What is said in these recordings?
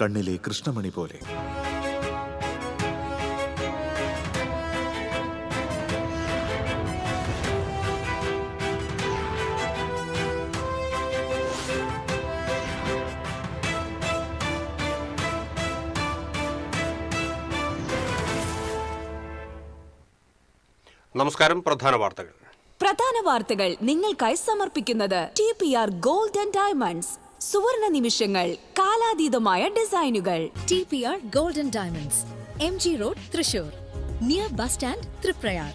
കണ്ണിലെ കൃഷ്ണമണി പോലെ. നമസ്കാരം. പ്രധാന വാർത്തകൾ നിങ്ങൾക്കായി സമർപ്പിക്കുന്നത് TPR Gold and Diamonds. സുവർണ നിമിഷങ്ങൾ, കാലാതീതമായ ഡിസൈനുകൾ. TPR Gold and Diamonds, MG Road, Thrissur, near bus stand, Triprayar.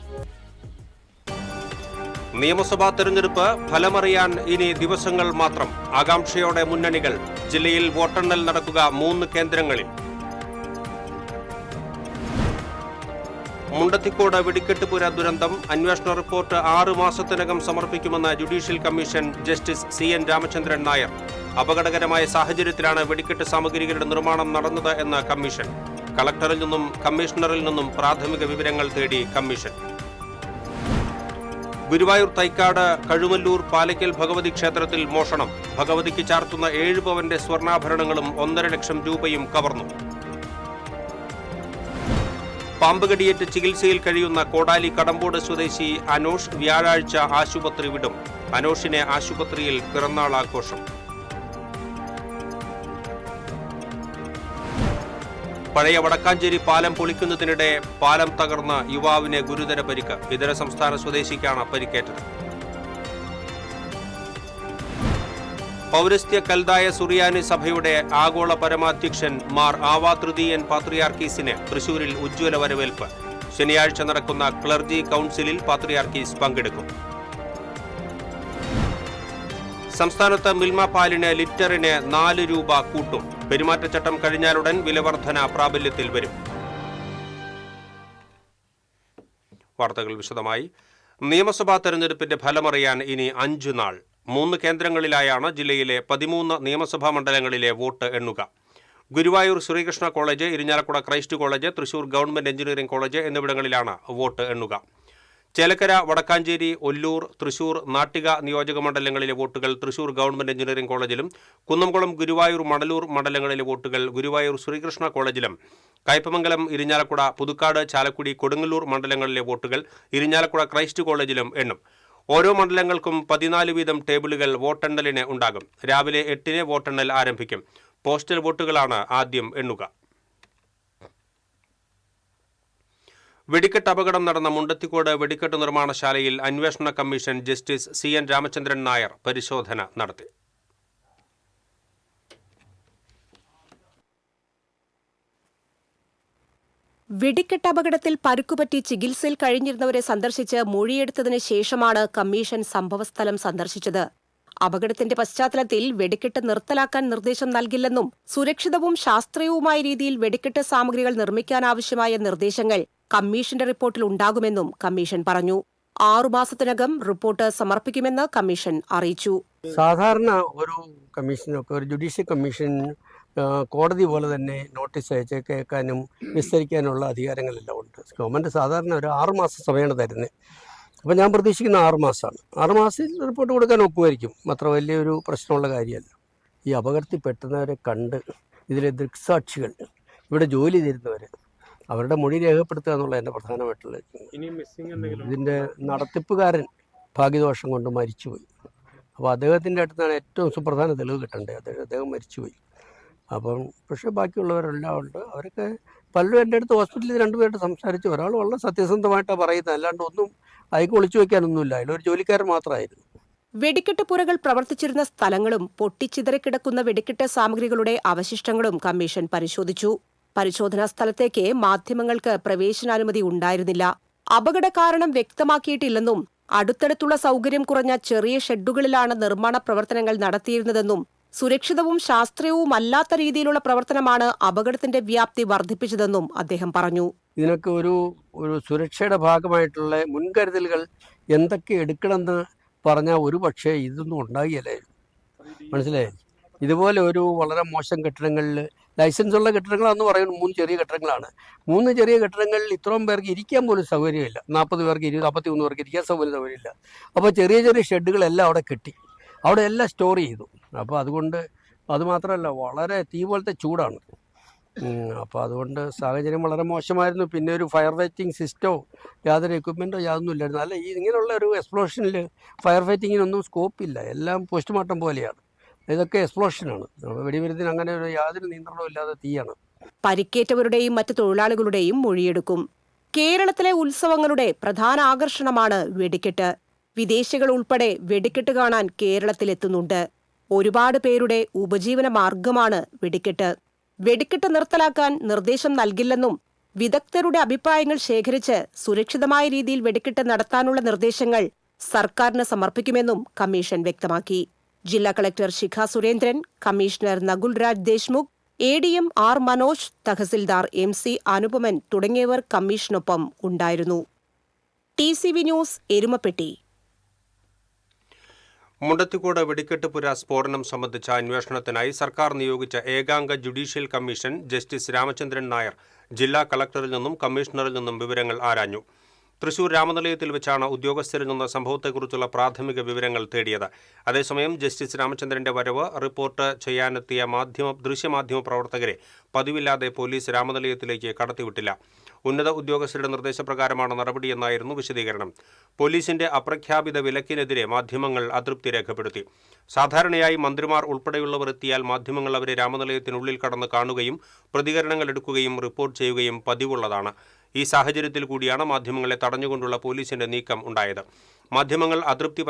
നിയമസഭാ തെരഞ്ഞെടുപ്പ് ഫലമറിയാൻ ഇനി ദിവസങ്ങൾ മാത്രം. ആകാംക്ഷയോടെ മുന്നണികൾ. ജില്ലയിൽ വോട്ടെണ്ണൽ നടക്കുക 3 കേന്ദ്രങ്ങളിൽ. മുണ്ടത്തിക്കോട് വെടിക്കെട്ടുപുര ദുരന്തം അന്വേഷണ റിപ്പോർട്ട് 6 മാസത്തിനകം സമർപ്പിക്കുമെന്ന് judicial commission justice CN Ramachandran Nair. അപകടകരമായ സാഹചര്യത്തിലാണ് വെടിക്കെട്ട് സാമഗ്രികളുടെ നിർമ്മാണം നടന്നത് എന്ന് കമ്മീഷൻ. കളക്ടറിൽ നിന്നും കമ്മീഷണറിൽ നിന്നും പ്രാഥമിക വിവരങ്ങൾ തേടി കമ്മീഷൻ. ഗുരുവായൂർ തൈക്കാട് കഴുമല്ലൂർ പാലയ്ക്കൽ ഭഗവതി ക്ഷേത്രത്തിൽ മോഷണം. ഭഗവതിക്ക് ചാർത്തുന്ന 7 പവന്റെ സ്വർണ്ണാഭരണങ്ങളും 1.5 ലക്ഷം രൂപയും കവർന്നു. പാമ്പുകടിയേറ്റ് ചികിത്സയിൽ കഴിയുന്ന കോടാലി കടമ്പോട് സ്വദേശി അനോഷ് വ്യാഴാഴ്ച ആശുപത്രി വിടും. അനോഷിനെ ആശുപത്രിയിൽ പിറന്നാൾ ആഘോഷം. പഴയ വടക്കാഞ്ചേരി പാലം പൊളിക്കുന്നതിനിടെ പാലം തകർന്ന യുവാവിന് ഗുരുതര പരിക്ക്. ഇതര സംസ്ഥാന സ്വദേശിക്കാണ് പരിക്കേറ്റത്. പൗരസ്ത്യ കൽദായ സുറിയാനി സഭയുടെ ആഗോള പരമാധ്യക്ഷൻ മാർ ആവാ തൃതീയൻ പാത്രിയാർക്കീസിന് തൃശൂരിൽ ഉജ്ജ്വല വരവേൽപ്പ്. ശനിയാഴ്ച നടക്കുന്ന ക്ലർജി കൗൺസിലിൽ പാത്രിയാർക്കീസ് പങ്കെടുക്കും. സംസ്ഥാനത്ത് മിൽമ പാലിന് ലിറ്ററിന് 4 രൂപ കൂട്ടും. പെരുമാറ്റച്ചട്ടം കഴിഞ്ഞാലുടൻ വിലവർധന പ്രാബല്യത്തിൽ വരും. വാർത്തകൾ വിശദമായി. നിയമസഭാ തെരഞ്ഞെടുപ്പിന്റെ ഫലമറിയാൻ ഇനി 5 നാൾ. 3 കേന്ദ്രങ്ങളിലായാണ് ജില്ലയിലെ 13 നിയമസഭാ മണ്ഡലങ്ങളിലെ വോട്ട് എണ്ണുക. Guruvayur Sreekrishna college, Irinjalakuda Christ college, Thrissur government engineering college എന്നിവിടങ്ങളിലാണ് വോട്ട് എണ്ണുക. ചേലക്കര, വടക്കാഞ്ചേരി, ഒല്ലൂർ, തൃശൂർ, നാട്ടിക നിയോജക മണ്ഡലങ്ങളിലെ വോട്ടുകൾ തൃശൂർ ഗവൺമെന്റ് എഞ്ചിനീയറിംഗ് കോളേജിലും, കുന്നംകുളം, ഗുരുവായൂർ, മണലൂർ മണ്ഡലങ്ങളിലെ വോട്ടുകൾ ഗുരുവായൂർ ശ്രീകൃഷ്ണ കോളേജിലും, കയ്പമംഗലം, ഇരിഞ്ഞാലക്കുട, പുതുക്കാട്, ചാലക്കുടി, കൊടുങ്ങല്ലൂർ മണ്ഡലങ്ങളിലെ വോട്ടുകൾ ഇരിഞ്ഞാലക്കുട ക്രൈസ്റ്റ് കോളേജിലും എണ്ണും. ഓരോ മണ്ഡലങ്ങൾക്കും 14 വീതം ടേബിളുകൾ വോട്ടെണ്ണലിന് ഉണ്ടാകും. രാവിലെ 8-ന് വോട്ടെണ്ണൽ ആരംഭിക്കും. പോസ്റ്റൽ വോട്ടുകളാണ് ആദ്യം എണ്ണുക. വെടിക്കെട്ട് അപകടം നടന്ന മുണ്ടത്തിക്കോട് വെടിക്കെട്ട് നിർമ്മാണശാലയിൽ അന്വേഷണ commission justice CN Ramachandran Nair പരിശോധന നടത്തി. വെടിക്കെട്ട് അപകടത്തിൽ പരുക്കുപറ്റി ചികിത്സയിൽ കഴിഞ്ഞിരുന്നവരെ സന്ദർശിച്ച് മൊഴിയെടുത്തതിന് ശേഷമാണ് കമ്മീഷൻ സംഭവസ്ഥലം സന്ദർശിച്ചത്. അപകടത്തിന്റെ പശ്ചാത്തലത്തിൽ വെടിക്കെട്ട് നിർത്തലാക്കാൻ നിർദ്ദേശം നൽകില്ലെന്നും സുരക്ഷിതവും ശാസ്ത്രീയവുമായ രീതിയിൽ വെടിക്കെട്ട് സാമഗ്രികൾ നിർമ്മിക്കാനാവശ്യമായ നിർദ്ദേശങ്ങൾ കമ്മീഷന്റെ റിപ്പോർട്ടിൽ ഉണ്ടാകുമെന്നും കമ്മീഷൻ പറഞ്ഞു. 6 മാസത്തിനകം റിപ്പോർട്ട് സമർപ്പിക്കുമെന്ന് കമ്മീഷൻ അറിയിച്ചു. സാധാരണ ഒരു കമ്മീഷനൊക്കെ ഒരു ജുഡീഷ്യൽ കമ്മീഷൻ കോടതി പോലെ തന്നെ നോട്ടീസ് അയച്ച് കേൾക്കാനും വിസ്തരിക്കാനുള്ള അധികാരങ്ങളെല്ലാം ഉണ്ട്. ഗവൺമെൻറ് സാധാരണ ഒരു 6 മാസം സമയമാണ് തരുന്നത്. അപ്പോൾ ഞാൻ പ്രതീക്ഷിക്കുന്ന 6 മാസമാണ്. 6 മാസത്തിൽ റിപ്പോർട്ട് കൊടുക്കാൻ ഒക്കുമായിരിക്കും. അത്ര വലിയൊരു പ്രശ്നമുള്ള കാര്യമല്ല. ഈ അപകടത്തിൽ പെട്ടുന്നവരെ കണ്ട് ഇതിലെ ദൃക്സാക്ഷികൾ, ഇവിടെ ജോലി ചെയ്തിരുന്നവർ, അവരുടെ മൊഴി രേഖപ്പെടുത്തുക എന്നുള്ള എൻ്റെ പ്രധാനമായിട്ടുള്ള. ഇതിൻ്റെ നടത്തിപ്പുകാരൻ ഭാഗ്യദോഷം കൊണ്ട് മരിച്ചുപോയി. അപ്പോൾ അദ്ദേഹത്തിൻ്റെ അടുത്താണ് ഏറ്റവും സുപ്രധാന തെളിവ് കിട്ടേണ്ടത്. അദ്ദേഹം മരിച്ചുപോയി. അപ്പം പക്ഷേ ബാക്കിയുള്ളവരെല്ലാം ഉണ്ട്. അവരൊക്കെ പലരും എൻ്റെ അടുത്ത് ഹോസ്പിറ്റലിൽ 2 പേരായിട്ട് സംസാരിച്ചു. ഒരാൾ വളരെ സത്യസന്ധമായിട്ടാണ് പറയുന്നത്. അല്ലാണ്ട് ഒന്നും അയക്ക് ഒളിച്ചു വയ്ക്കാനൊന്നുമില്ല. അതിലൊരു ജോലിക്കാരൻ മാത്രമായിരുന്നു. വെടിക്കെട്ട് പുരകൾ പ്രവർത്തിച്ചിരുന്ന സ്ഥലങ്ങളും പൊട്ടിച്ചിതറിക്കിടക്കുന്ന വെടിക്കെട്ട് സാമഗ്രികളുടെ അവശിഷ്ടങ്ങളും കമ്മീഷൻ പരിശോധിച്ചു. പരിശോധനാ സ്ഥലത്തേക്ക് മാധ്യമങ്ങൾക്ക് പ്രവേശനാനുമതി ഉണ്ടായിരുന്നില്ല. അപകട കാരണം വ്യക്തമാക്കിയിട്ടില്ലെന്നും അടുത്തടുത്തുള്ള സൗകര്യം കുറഞ്ഞ ചെറിയ ഷെഡുകളിലാണ് നിർമ്മാണ പ്രവർത്തനങ്ങൾ നടത്തിയിരുന്നതെന്നും സുരക്ഷിതവും ശാസ്ത്രീയവുമല്ലാത്ത രീതിയിലുള്ള പ്രവർത്തനമാണ് അപകടത്തിന്റെ വ്യാപ്തി വർദ്ധിപ്പിച്ചതെന്നും അദ്ദേഹം പറഞ്ഞു. ഇതിനൊക്കെ ഒരു സുരക്ഷയുടെ ഭാഗമായിട്ടുള്ള മുൻകരുതലുകൾ എന്തൊക്കെ എടുക്കണമെന്ന് പറഞ്ഞാൽ ഒരു പക്ഷേ ഇതൊന്നും ഉണ്ടാകില്ലായിരുന്നു. മനസ്സിലായി. ഇതുപോലെ ഒരു വളരെ മോശം കെട്ടിടങ്ങളിൽ ലൈസൻസുള്ള കെട്ടിടങ്ങളാണെന്ന് പറയുന്നത് 3 ചെറിയ കെട്ടിടങ്ങളാണ്. 3 ചെറിയ കെട്ടിടങ്ങളിൽ ഇത്രയും പേർക്ക് ഇരിക്കാൻ പോലും സൗകര്യമില്ല. 40 പേർക്ക് 43 പേർക്ക് ഇരിക്കാൻ സൗകര്യമില്ല. അപ്പോൾ ചെറിയ ചെറിയ ഷെഡുകളെല്ലാം അവിടെ കെട്ടി, അവിടെ എല്ലാം സ്റ്റോർ ചെയ്തു. അപ്പോൾ അതുകൊണ്ട് അതുമാത്രമല്ല, വളരെ തീ പോലത്തെ ചൂടാണ്. അപ്പോൾ അതുകൊണ്ട് സാഹചര്യം വളരെ മോശമായിരുന്നു. പിന്നെ ഒരു ഫയർ ഫൈറ്റിംഗ് സിസ്റ്റമോ യാതൊരു എക്വിപ്മെൻറ്റോ യാതൊന്നും ഇല്ലായിരുന്നു. അല്ല, ഇങ്ങനെയുള്ള ഒരു എക്സ്പ്ലോഷനിൽ ഫയർ ഫൈറ്റിങ്ങിനൊന്നും സ്കോപ്പില്ല. എല്ലാം പോസ്റ്റ്മോർട്ടം പോലെയാണ്. ഇതൊക്കെ എക്സ്പ്ലോഷനാണ്. വെടിമരുന്നിന് അങ്ങനെ ഒരു യാതൊരു നിയന്ത്രണവും ഇല്ലാതെ തീയാണ്. പരിക്കേറ്റവരുടെയും മറ്റ് തൊഴിലാളികളുടെയും മൊഴിയെടുക്കും. കേരളത്തിലെ ഉത്സവങ്ങളുടെ പ്രധാന ആകർഷണമാണ് വെടിക്കെട്ട്. വിദേശികൾ ഉൾപ്പെടെ വെടിക്കെട്ട് കാണാൻ കേരളത്തിലെത്തുന്നുണ്ട്. ഒരുപാട് പേരുടെ ഉപജീവന മാർഗമാണ് വെടിക്കെട്ട്. വെടിക്കെട്ട് നിർത്തലാക്കാൻ നിർദ്ദേശം നൽകില്ലെന്നും വിദഗ്ധരുടെ അഭിപ്രായങ്ങൾ ശേഖരിച്ച് സുരക്ഷിതമായ രീതിയിൽ വെടിക്കെട്ട് നടത്താനുള്ള നിർദ്ദേശങ്ങൾ സർക്കാരിന് സമർപ്പിക്കുമെന്നും കമ്മീഷൻ വ്യക്തമാക്കി. ജില്ലാ collector Shikha Surendran, commissioner Nakul Raj Deshmukh, ADM R Manoj, tahsildar MC Anupaman തുടങ്ങിയവർ കമ്മീഷനൊപ്പം ഉണ്ടായിരുന്നു. TCV news, Erumapetty. മുണ്ടത്തിക്കോട് വെടിക്കെട്ട് പുര സ്ഫോടനം സംബന്ധിച്ച അന്വേഷണത്തിനായി സർക്കാർ നിയോഗിച്ച ഏകാംഗ judicial commission justice Ramachandran Nair ജില്ലാ കളക്ടറിൽ നിന്നും കമ്മീഷണറിൽ നിന്നും വിവരങ്ങൾ ആരാഞ്ഞു. തൃശൂർ രാമനിലയത്തിൽ വെച്ചാണ് ഉദ്യോഗസ്ഥരിൽ നിന്ന് സംഭവത്തെക്കുറിച്ചുള്ള പ്രാഥമിക വിവരങ്ങൾ തേടിയത്. അതേസമയം ജസ്റ്റിസ് രാമചന്ദ്രന്റെ വരവ് റിപ്പോർട്ട് ചെയ്യാനെത്തിയ ദൃശ്യമാധ്യമ പ്രവർത്തകരെ പതിവില്ലാതെ പോലീസ് രാമനിലയത്തിലേക്ക് കടത്തിവിട്ടില്ല. ഉന്നത ഉദ്യോഗസ്ഥരുടെ നിർദ്ദേശപ്രകാരമാണ് നടപടിയെന്നായിരുന്നു വിശദീകരണം. പോലീസിന്റെ അപ്രഖ്യാപിത വിലക്കിനെതിരെ മാധ്യമങ്ങൾ അതൃപ്തി രേഖപ്പെടുത്തി. സാധാരണയായി മന്ത്രിമാർ ഉൾപ്പെടെയുള്ളവർ എത്തിയാൽ മാധ്യമങ്ങൾ അവരെ രാമനിലയത്തിനുള്ളിൽ കടന്ന് കാണുകയും പ്രതികരണങ്ങൾ എടുക്കുകയും റിപ്പോർട്ട് ചെയ്യുകയും പതിവുള്ളതാണ്. ഈ സാഹചര്യത്തിൽ കൂടിയാണ് മാധ്യമങ്ങളെ തടഞ്ഞുകൊണ്ടുള്ള പോലീസിന്റെ നീക്കം ഉണ്ടായത്. മാധ്യമങ്ങൾ അതൃപ്തി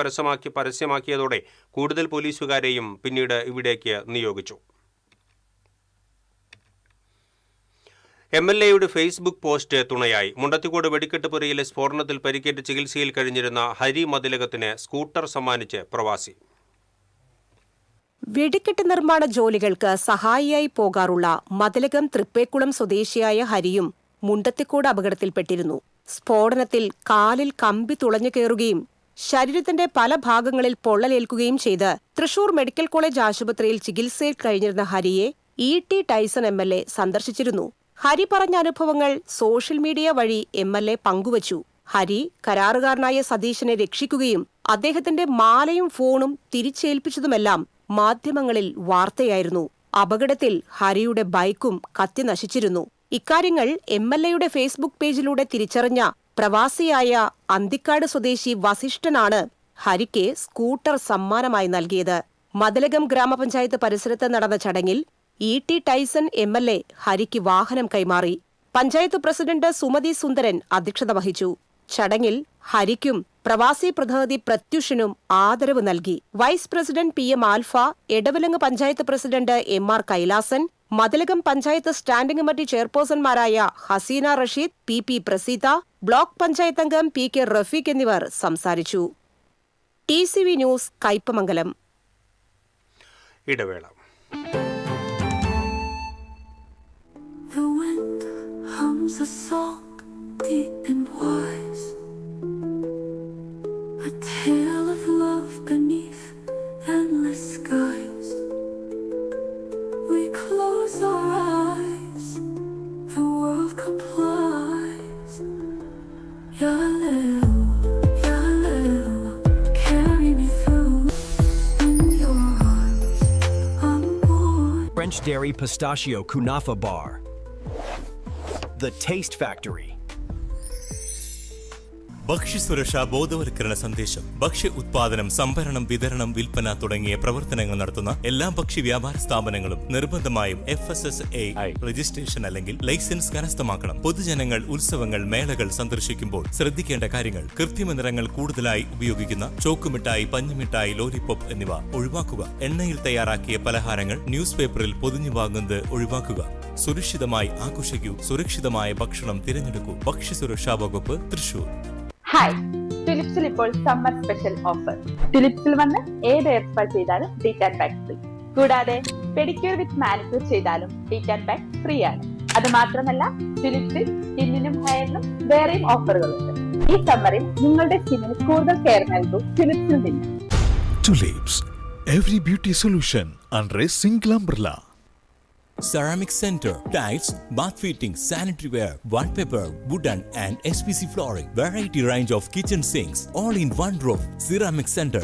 പരസ്യമാക്കിയതോടെ കൂടുതൽ പോലീസുകാരെയും പിന്നീട് ഇവിടേക്ക് നിയോഗിച്ചു. MLAയുടെ ഫേസ്ബുക്ക് പോസ്റ്റ് തുണയായി. മുണ്ടത്തിക്കോട് വെടിക്കെട്ട് പുരയിലെ സ്ഫോടനത്തിൽ പരിക്കേറ്റ് ചികിത്സയിൽ കഴിഞ്ഞിരുന്ന ഹരി മതിലകത്തിന് സ്കൂട്ടർ സമ്മാനിച്ച് പ്രവാസി. വെടിക്കെട്ട് നിർമ്മാണ ജോലികൾക്ക് സഹായിയായി പോകാറുള്ള മതിലകം തൃപ്പേക്കുളം സ്വദേശിയായ ഹരിയും മുണ്ടത്തിക്കോട് അപകടത്തിൽപ്പെട്ടിരുന്നു. സ്ഫോടനത്തിൽ കാലിൽ കമ്പി തുളഞ്ഞു കയറുകയും ശരീരത്തിന്റെ പല ഭാഗങ്ങളിൽ പൊള്ളലേൽക്കുകയും ചെയ്ത് തൃശൂർ മെഡിക്കൽ കോളേജ് ആശുപത്രിയിൽ ചികിത്സയിൽ കഴിഞ്ഞിരുന്ന ഹരിയെ E.T. ടൈസൺ MLA സന്ദർശിച്ചിരുന്നു. ഹരി പറഞ്ഞ അനുഭവങ്ങൾ സോഷ്യൽ മീഡിയ വഴി MLA പങ്കുവച്ചു. ഹരി കരാറുകാരനായ സതീശനെ രക്ഷിക്കുകയും അദ്ദേഹത്തിന്റെ മാലയും ഫോണും തിരിച്ചേൽപ്പിച്ചതുമെല്ലാം മാധ്യമങ്ങളിൽ വാർത്തയായിരുന്നു. അപകടത്തിൽ ഹരിയുടെ ബൈക്കും കത്തി നശിച്ചിരുന്നു. ഇക്കാര്യങ്ങൾ MLAയുടെ ഫേസ്ബുക്ക് പേജിലൂടെ തിരിച്ചറിഞ്ഞ പ്രവാസിയായ അന്തിക്കാട് സ്വദേശി വസിഷ്ഠനാണ് ഹരിക്ക് സ്കൂട്ടർ സമ്മാനമായി നൽകിയത്. മതിലകം ഗ്രാമപഞ്ചായത്ത് പരിസരത്ത് നടന്ന ചടങ്ങിൽ E.T. ടൈസൺ MLA ഹരിക്ക് വാഹനം കൈമാറി. പഞ്ചായത്ത് പ്രസിഡന്റ് സുമതി സുന്ദരൻ അധ്യക്ഷത വഹിച്ചു. ചടങ്ങിൽ ഹരിക്കും പ്രവാസി പ്രതിനിധി പ്രത്യുഷനും ആദരവ് നൽകി. Vice president PM Alpha, Edavilangu panchayat president MR Kailasan, Mathilakam panchayat standing committee ചെയർപേഴ്സൺമാരായ ഹസീന റഷീദ്, PP പ്രസീത, ബ്ലോക്ക് പഞ്ചായത്ത് അംഗം PK റഫീഖ് എന്നിവർ സംസാരിച്ചു. TCV news, Kaipamangalam. ഇടവേള. The wind hums a song deep and wise, a tale of love beneath endless skies. We close our eyes, the world complies. Yalelu, Yalelu, carry me through. In your arms, I'm born. French Dairy Pistachio Kunafa Bar. The Taste Factory. ഭക്ഷ്യസുരക്ഷാ ബോധവൽക്കരണ സന്ദേശം. ഭക്ഷ്യ ഉത്പാദനം, സംഭരണം, വിതരണം, വിൽപ്പന തുടങ്ങിയ പ്രവർത്തനങ്ങൾ നടത്തുന്ന എല്ലാ ഭക്ഷ്യ വ്യാപാര സ്ഥാപനങ്ങളും നിർബന്ധമായും FSSAI രജിസ്ട്രേഷൻ അല്ലെങ്കിൽ ലൈസൻസ് കരസ്ഥമാക്കണം. പൊതുജനങ്ങൾ ഉത്സവങ്ങൾ, മേളകൾ സന്ദർശിക്കുമ്പോൾ ശ്രദ്ധിക്കേണ്ട കാര്യങ്ങൾ: കൃത്രിമ നിറങ്ങൾ കൂടുതലായി ഉപയോഗിക്കുന്ന ചോക്കുമിഠായി, പഞ്ഞിമിഠായി, ലോലിപോപ്പ് എന്നിവ ഒഴിവാക്കുക. എണ്ണയിൽ തയ്യാറാക്കിയ പലഹാരങ്ങൾ ന്യൂസ് പേപ്പറിൽ പൊതിഞ്ഞു വാങ്ങുന്നത് ഒഴിവാക്കുക. സുരക്ഷിതമായി ആഘോഷിക്കൂ. സുരക്ഷിതമായ ഭക്ഷണം തിരഞ്ഞെടുക്കൂ. ഭക്ഷ്യസുരക്ഷാ വകുപ്പ്, തൃശൂർ. ഹായ്, ഫിലിപ്സിൽ ഇപ്പോൾ സമ്മർ സ്പെഷ്യൽ ഓഫർ. ഫിലിപ്സിൽ വന്ന് ഏത് ഹെയർ സ്പാ ചെയ്താലും ഡീറ്റാൻ പാക്ക് ഫ്രീ. കൂടാതെ പെഡിക്യൂർ വിത്ത് മാനിക്യൂർ ചെയ്താലും ഡീറ്റാൻ പാക്ക് ഫ്രീ ആണ്. അത് മാത്രമല്ല, ഫിലിപ്സിൽ സ്കിന്നിനും ഹെയറിനും വേറെയും ഓഫറുകളുണ്ട്. ഈ സമ്മറിൽ നിങ്ങളുടെ സ്കിന്നിന് കൂടുതൽ കെയർ നൽകൂ ഫിലിപ്സിൽ നിന്ന്. Tulips, every beauty solution under a single umbrella. Ceramic Center, tiles, bath fittings, sanitary ware, wallpaper, wooden and SPC flooring, variety range of kitchen sinks, all in one roof. Ceramic Center.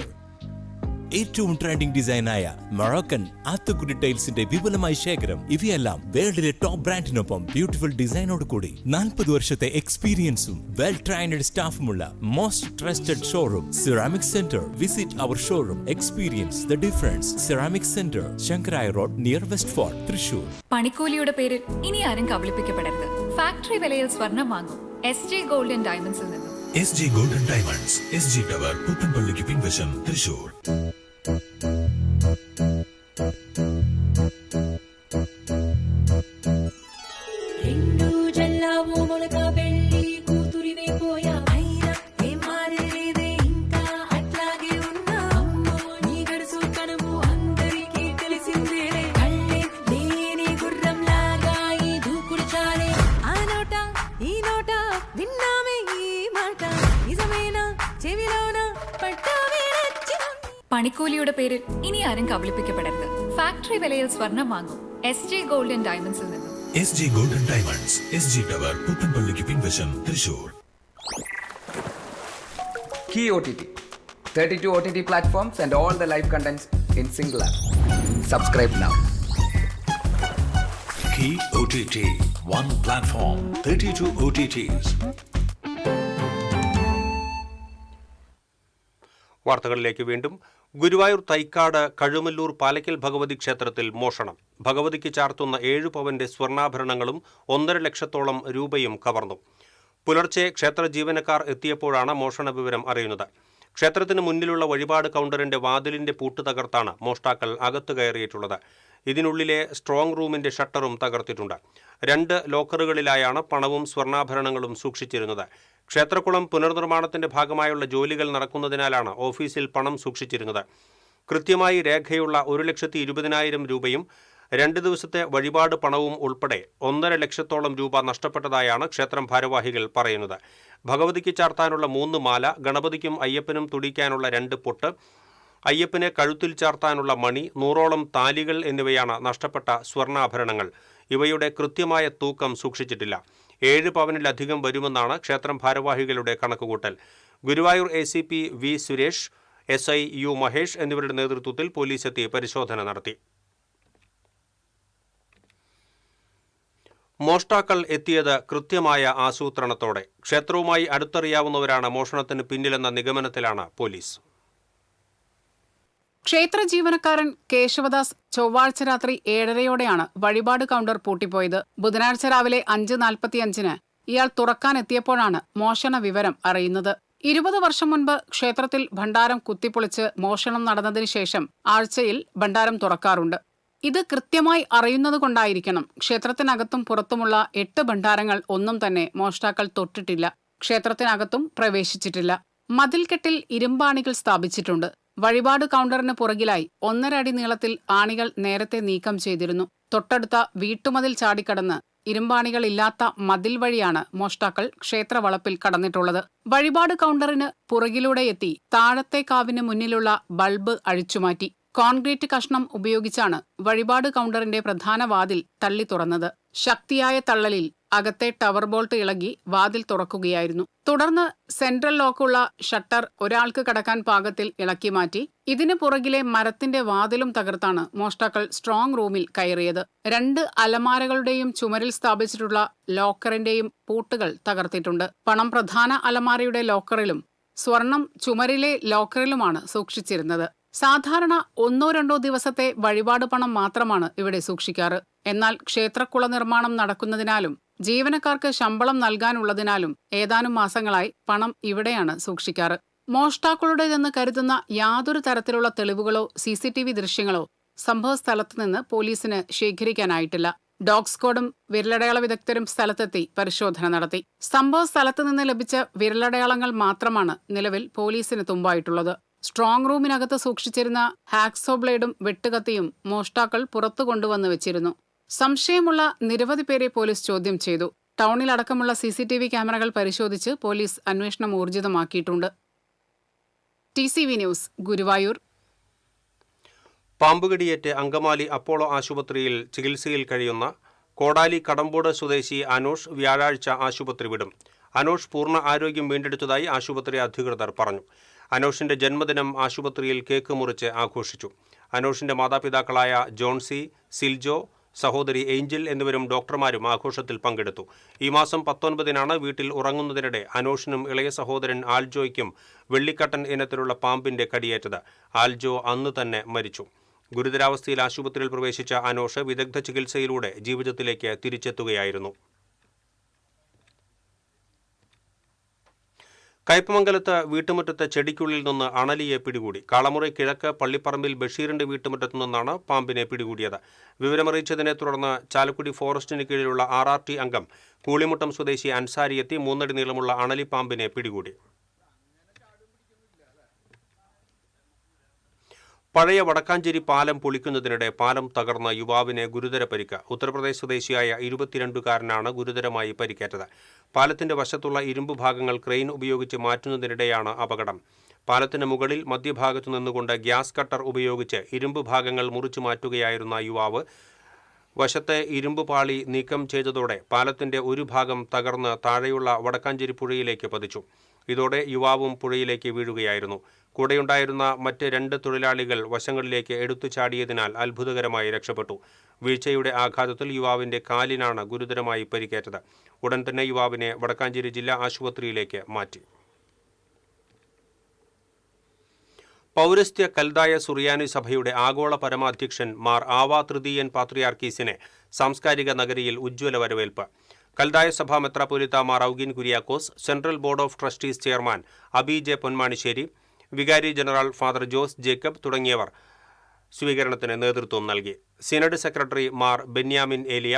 ഏറ്റവും trending ഡിസൈനായ Moroccan ആത്തുക്കുടി ടൈൽസിന്റെ വിപുലമായ ശേഖരം. ഇവയെല്ലാം വേൾഡിലെ top ബ്രാൻഡിനൊപ്പം beautiful ഡിസൈനോട് കൂടി 40 വർഷത്തെ എക്സ്പീരിയൻസും well trained സ്റ്റാഫുമുള്ള most trusted showroom ceramic centre. Visit our showroom, experience the difference. Ceramic centre, Shankaraya road, near west fort, Thrissur. പണിക്കൂലിയുടെ പേരിൽ ഇനി ആരും കബളിപ്പിക്കപ്പെടരുത്. ഫാക്ടറി വിലയിൽ സ്വർണം വാങ്ങും SJ ഗോൾഡ് ആൻഡ് ഡയമണ്ട്സിൽ നിന്നും. SG Gold and Diamonds, SG Tower, പുത്തൻപള്ളിക്ക് പിൻവശം, തൃശൂർ. പണിക്കൂലിയുടെ പേരിൽ ഇനി ആരും കബളിപ്പിക്കപ്പെടരുത്. ഫാക്ടറി വിലയിൽ സ്വർണം വാങ്ങും SJ ഗോൾഡ് ആൻഡ് ഡയമണ്ട്സിൽ നിന്നും. SG Gold and Diamonds, SG Tower, പുത്തൻപള്ളിക്ക് പിൻവശം, Thrissur. Key OTT, 32 OTT platforms and all the live contents in single app. Subscribe now. Key OTT, one platform, 32 OTTs. വാർത്തകളിലേക്ക് വീണ്ടും. ഗുരുവായൂർ തൈക്കാട് കഴുമല്ലൂർ പാലക്കൽ ഭഗവതി ക്ഷേത്രത്തിൽ മോഷണം. ഭഗവതിക്ക് ചാർത്തുന്ന 7 പവന്റെ സ്വർണ്ണാഭരണങ്ങളും 1.5 ലക്ഷത്തോളം രൂപയും കവർന്നു. പുലർച്ചെ ക്ഷേത്ര ജീവനക്കാർ എത്തിയപ്പോഴാണ് മോഷണ വിവരം അറിയുന്നത്. ക്ഷേത്രത്തിന് മുന്നിലുള്ള വഴിപാട് കൗണ്ടറിന്റെ വാതിലിന്റെ പൂട്ട് തകർത്താണ് മോഷ്ടാക്കൾ അകത്ത് കയറിയിട്ടുള്ളത്. ഇതിനുള്ളിലെ സ്ട്രോങ് റൂമിന്റെ ഷട്ടറും തകർത്തിട്ടുണ്ട്. 2 ലോക്കറുകളിലായാണ് പണവും സ്വർണ്ണാഭരണങ്ങളും സൂക്ഷിച്ചിരുന്നത്. ക്ഷേത്രക്കുളം പുനർനിർമ്മാണത്തിന്റെ ഭാഗമായുള്ള ജോലികൾ നടക്കുന്നതിനാലാണ് ഓഫീസിൽ പണം സൂക്ഷിച്ചിരുന്നത്. കൃത്യമായി രേഖയുള്ള 1,20,000 രൂപയും 2 ദിവസത്തെ വഴിപാട് പണവും ഉൾപ്പെടെ 1.5 ലക്ഷത്തോളം രൂപ നഷ്ടപ്പെട്ടതായാണ് ക്ഷേത്രം ഭാരവാഹികൾ പറയുന്നത്. ഭഗവതിക്ക് ചാർത്താനുള്ള 3 മാല, ഗണപതിക്കും അയ്യപ്പനും തുടിക്കാനുള്ള 2 പൊട്ട്, അയ്യപ്പനെ കഴുത്തിൽ ചാർത്താനുള്ള മണി, 100ഓളം താലികൾ എന്നിവയാണ് നഷ്ടപ്പെട്ട സ്വർണ്ണാഭരണങ്ങൾ. ഇവയുടെ കൃത്യമായ തൂക്കം സൂക്ഷിച്ചിട്ടില്ല. 7 പവനിലധികം വരുമെന്നാണ് ക്ഷേത്രം ഭാരവാഹികളുടെ കണക്കുകൂട്ടൽ. Guruvayur ACP V Suresh, SI U Mahesh എന്നിവരുടെ നേതൃത്വത്തിൽ പോലീസ് എത്തി പരിശോധന നടത്തി. മോഷ്ടാക്കൾ എത്തിയത് കൃത്യമായ ആസൂത്രണത്തോടെ. ക്ഷേത്രവുമായി അടുത്തറിയാവുന്നവരാണ് മോഷണത്തിന് പിന്നിലെന്ന നിഗമനത്തിലാണ് പോലീസ്. ക്ഷേത്ര ജീവനക്കാരൻ കേശവദാസ് ചൊവ്വാഴ്ച രാത്രി 7:30യോടെയാണ് വഴിപാട് കൗണ്ടർ പൂട്ടിപ്പോയത്. ബുധനാഴ്ച രാവിലെ 5:45 ഇയാൾ തുറക്കാനെത്തിയപ്പോഴാണ് മോഷണ വിവരം അറിയുന്നത്. 20 വർഷം മുൻപ് ക്ഷേത്രത്തിൽ ഭണ്ഡാരം കുത്തിപ്പൊളിച്ച് മോഷണം നടന്നതിന് ശേഷം ആഴ്ചയിൽ ഭണ്ഡാരം തുറക്കാറുണ്ട്. ഇത് കൃത്യമായി അറിയുന്നതുകൊണ്ടായിരിക്കണം ക്ഷേത്രത്തിനകത്തും പുറത്തുമുള്ള 8 ഭണ്ഡാരങ്ങൾ ഒന്നും തന്നെ മോഷ്ടാക്കൾ തൊട്ടിട്ടില്ല. ക്ഷേത്രത്തിനകത്തും പ്രവേശിച്ചിട്ടില്ല. മതിൽക്കെട്ടിൽ ഇരുമ്പാണികൾ സ്ഥാപിച്ചിട്ടുണ്ട്. വഴിപാട് കൗണ്ടറിന് പുറകിലായി 1.5 അടി നീളത്തിൽ ആണികൾ നേരത്തെ നീക്കം ചെയ്തിരുന്നു. തൊട്ടടുത്ത വീട്ടുമതിൽ ചാടിക്കടന്ന് ഇരുമ്പാണികളില്ലാത്ത മതിൽ വഴിയാണ് മോഷ്ടാക്കൾ ക്ഷേത്രവളപ്പിൽ കടന്നിട്ടുള്ളത്. വഴിപാട് കൗണ്ടറിന് പുറകിലൂടെ എത്തി താഴത്തെ കാവിന് മുന്നിലുള്ള ബൾബ് അഴിച്ചുമാറ്റി. കോൺക്രീറ്റ് കഷ്ണം ഉപയോഗിച്ചാണ് വഴിപാട് കൗണ്ടറിന്റെ പ്രധാന വാതിൽ തള്ളി തുറന്നത്. ശക്തിയായ തള്ളലിൽ അകത്തെ ടവർ ബോൾട്ട് ഇളകി വാതിൽ തുറക്കുകയായിരുന്നു. തുടർന്ന് സെൻട്രൽ ലോക്കുള്ള ഷട്ടർ ഒരാൾക്ക് കടക്കാൻ പാകത്തിൽ ഇളക്കി മാറ്റി. ഇതിന് പുറകിലെ മരത്തിന്റെ വാതിലും തകർത്താണ് മോഷ്ടാക്കൾ സ്ട്രോങ് റൂമിൽ കയറിയത്. 2 അലമാരകളുടെയും ചുമരിൽ സ്ഥാപിച്ചിട്ടുള്ള ലോക്കറിന്റെയും പൂട്ടുകൾ തകർത്തിട്ടുണ്ട്. പണം പ്രധാന അലമാരയുടെ ലോക്കറിലും സ്വർണം ചുമരിലെ ലോക്കറിലുമാണ് സൂക്ഷിച്ചിരുന്നത്. സാധാരണ 1-2 ദിവസത്തെ വഴിപാട് പണം മാത്രമാണ് ഇവിടെ സൂക്ഷിക്കാറ്. എന്നാൽ ക്ഷേത്രക്കുള നിർമ്മാണം നടക്കുന്നതിനാലും ജീവനക്കാർക്ക് ശമ്പളം നൽകാനുള്ളതിനാലും ഏതാനും മാസങ്ങളായി പണം ഇവിടെയാണ് സൂക്ഷിക്കാറ്. മോഷ്ടാക്കളുടേതെന്ന് കരുതുന്ന യാതൊരു തരത്തിലുള്ള തെളിവുകളോ CCTV ദൃശ്യങ്ങളോ സംഭവസ്ഥലത്ത് നിന്ന് പോലീസിന് ശേഖരിക്കാനായിട്ടില്ല. ഡോഗ് സ്ക്വാഡും വിരലടയാള വിദഗ്ധരും സ്ഥലത്തെത്തി പരിശോധന നടത്തി. സംഭവ സ്ഥലത്ത് നിന്ന് ലഭിച്ച വിരലടയാളങ്ങൾ മാത്രമാണ് നിലവിൽ പോലീസിന് തുമ്പായിട്ടുള്ളത്. സ്ട്രോങ് റൂമിനകത്ത് സൂക്ഷിച്ചിരുന്ന ഹാക്സോ ബ്ലേഡും വെട്ടുകത്തിയും മോഷ്ടാക്കൾ പുറത്തു കൊണ്ടുവന്ന് വെച്ചിരുന്നു. സംശയമുള്ള നിരവധി പേരെ പോലീസ് ചോദ്യം ചെയ്തു. ടൗണിലടക്കമുള്ള CCTV ക്യാമറകൾ പരിശോധിച്ച് പോലീസ് അന്വേഷണം ഊർജിതമാക്കിയിട്ടുണ്ട്. TCV news, Guruvayur. പാമ്പുകടിയേറ്റ് അങ്കമാലി അപ്പോളോ ആശുപത്രിയിൽ ചികിത്സയിൽ കഴിയുന്ന കോടാലി കടമ്പോട് സ്വദേശി അനോഷ് വ്യാഴാഴ്ച ആശുപത്രി വിടും. അനോഷ് പൂർണ്ണ ആരോഗ്യം വീണ്ടെടുത്തതായി ആശുപത്രി അധികൃതർ പറഞ്ഞു. അനോഷിന്റെ ജന്മദിനം ആശുപത്രിയിൽ കേക്ക് മുറിച്ച് ആഘോഷിച്ചു. അനോഷിന്റെ മാതാപിതാക്കളായ ജോൺസി, സിൽജോ, സഹോദരി ഏഞ്ചൽ എന്നിവരും ഡോക്ടർമാരും ആഘോഷത്തിൽ പങ്കെടുത്തു. ഈ മാസം 19-നാണ് വീട്ടിൽ ഉറങ്ങുന്നതിനിടെ അനോഷിനും ഇളയ സഹോദരൻ ആൽജോയ്ക്കും വെള്ളിക്കട്ടൻ ഇനത്തിലുള്ള പാമ്പിന്റെ കടിയേറ്റത്. ആൽജോ അന്ന് തന്നെ മരിച്ചു. ഗുരുതരാവസ്ഥയിൽ ആശുപത്രിയിൽ പ്രവേശിച്ച അനോഷ് വിദഗ്ധ ചികിത്സയിലൂടെ ജീവിതത്തിലേക്ക് തിരിച്ചെത്തുകയായിരുന്നു. കയ്പമംഗലത്ത് വീട്ടുമുറ്റത്തെ ചെടിക്കുള്ളിൽ നിന്ന് അണലിയെ പിടികൂടി. കാളമുറി കിഴക്ക് പള്ളിപ്പറമ്പിൽ ബഷീറിന്റെ വീട്ടുമുറ്റത്തു നിന്നാണ് പാമ്പിനെ പിടികൂടിയത്. വിവരമറിയിച്ചതിനെ തുടർന്ന് ചാലക്കുടി ഫോറസ്റ്റിന് കീഴിലുള്ള RRT അംഗം കൂളിമുട്ടം സ്വദേശി അൻസാരി എത്തി 3 അടി നീളമുള്ള അണലി പാമ്പിനെ പിടികൂടി. പഴയ വടക്കാഞ്ചേരി പാലം പൊളിക്കുന്നതിനിടെ പാലം തകർന്ന യുവാവിന് ഗുരുതര പരിക്ക്. ഉത്തർപ്രദേശ് സ്വദേശിയായ 22-കാരനാണ് ഗുരുതരമായി പരിക്കേറ്റത്. പാലത്തിന്റെ വശത്തുള്ള ഇരുമ്പ് ഭാഗങ്ങൾ ക്രെയിൻ ഉപയോഗിച്ച് മാറ്റുന്നതിനിടെയാണ് അപകടം. പാലത്തിന് മുകളിൽ മധ്യഭാഗത്തു നിന്നുകൊണ്ട് ഗ്യാസ് കട്ടർ ഉപയോഗിച്ച് ഇരുമ്പ് ഭാഗങ്ങൾ മുറിച്ചു മാറ്റുകയായിരുന്ന യുവാവ് വശത്തെ ഇരുമ്പ് പാളി നീക്കം ചെയ്തതോടെ പാലത്തിന്റെ ഒരു ഭാഗം തകർന്ന് താഴെയുള്ള വടക്കാഞ്ചേരി പുഴയിലേക്ക് പതിച്ചു. ഇതോടെ യുവാവും പുഴയിലേക്ക് വീഴുകയായിരുന്നു. കൂടെയുണ്ടായിരുന്ന മറ്റ് 2 തൊഴിലാളികൾ വശങ്ങളിലേക്ക് എടുത്തു ചാടിയതിനാൽ അത്ഭുതകരമായി രക്ഷപ്പെട്ടു. വീഴ്ചയുടെ ആഘാതത്തിൽ യുവാവിന്റെ കാലിനാണ് ഗുരുതരമായി പരിക്കേറ്റത്. ഉടൻ തന്നെ യുവാവിനെ വടക്കാഞ്ചേരി ജില്ലാ ആശുപത്രിയിലേക്ക് മാറ്റി. പൗരസ്ത്യ കൽദായ സുറിയാനി സഭയുടെ ആഗോള പരമാധ്യക്ഷൻ മാർ ആവാ തൃതീയൻ പാത്രിയാർക്കീസിനെ സാംസ്കാരിക നഗരിയിൽ ഉജ്ജ്വല വരവേൽപ്പ്. കൽദായ സഭാ മെത്രാപ്പൊലീത്ത Mar Augin Kuriakose, central board of trustees chairman Abi J Ponmanissery, വികാരി ജനറൽ ഫാദർ ജോസ് ജേക്കബ് തുടങ്ങിയവർ സ്വീകരണത്തിന് നേതൃത്വം നൽകി. സിനഡ് സെക്രട്ടറി മാർ ബെന്യാമിൻ ഏലിയ,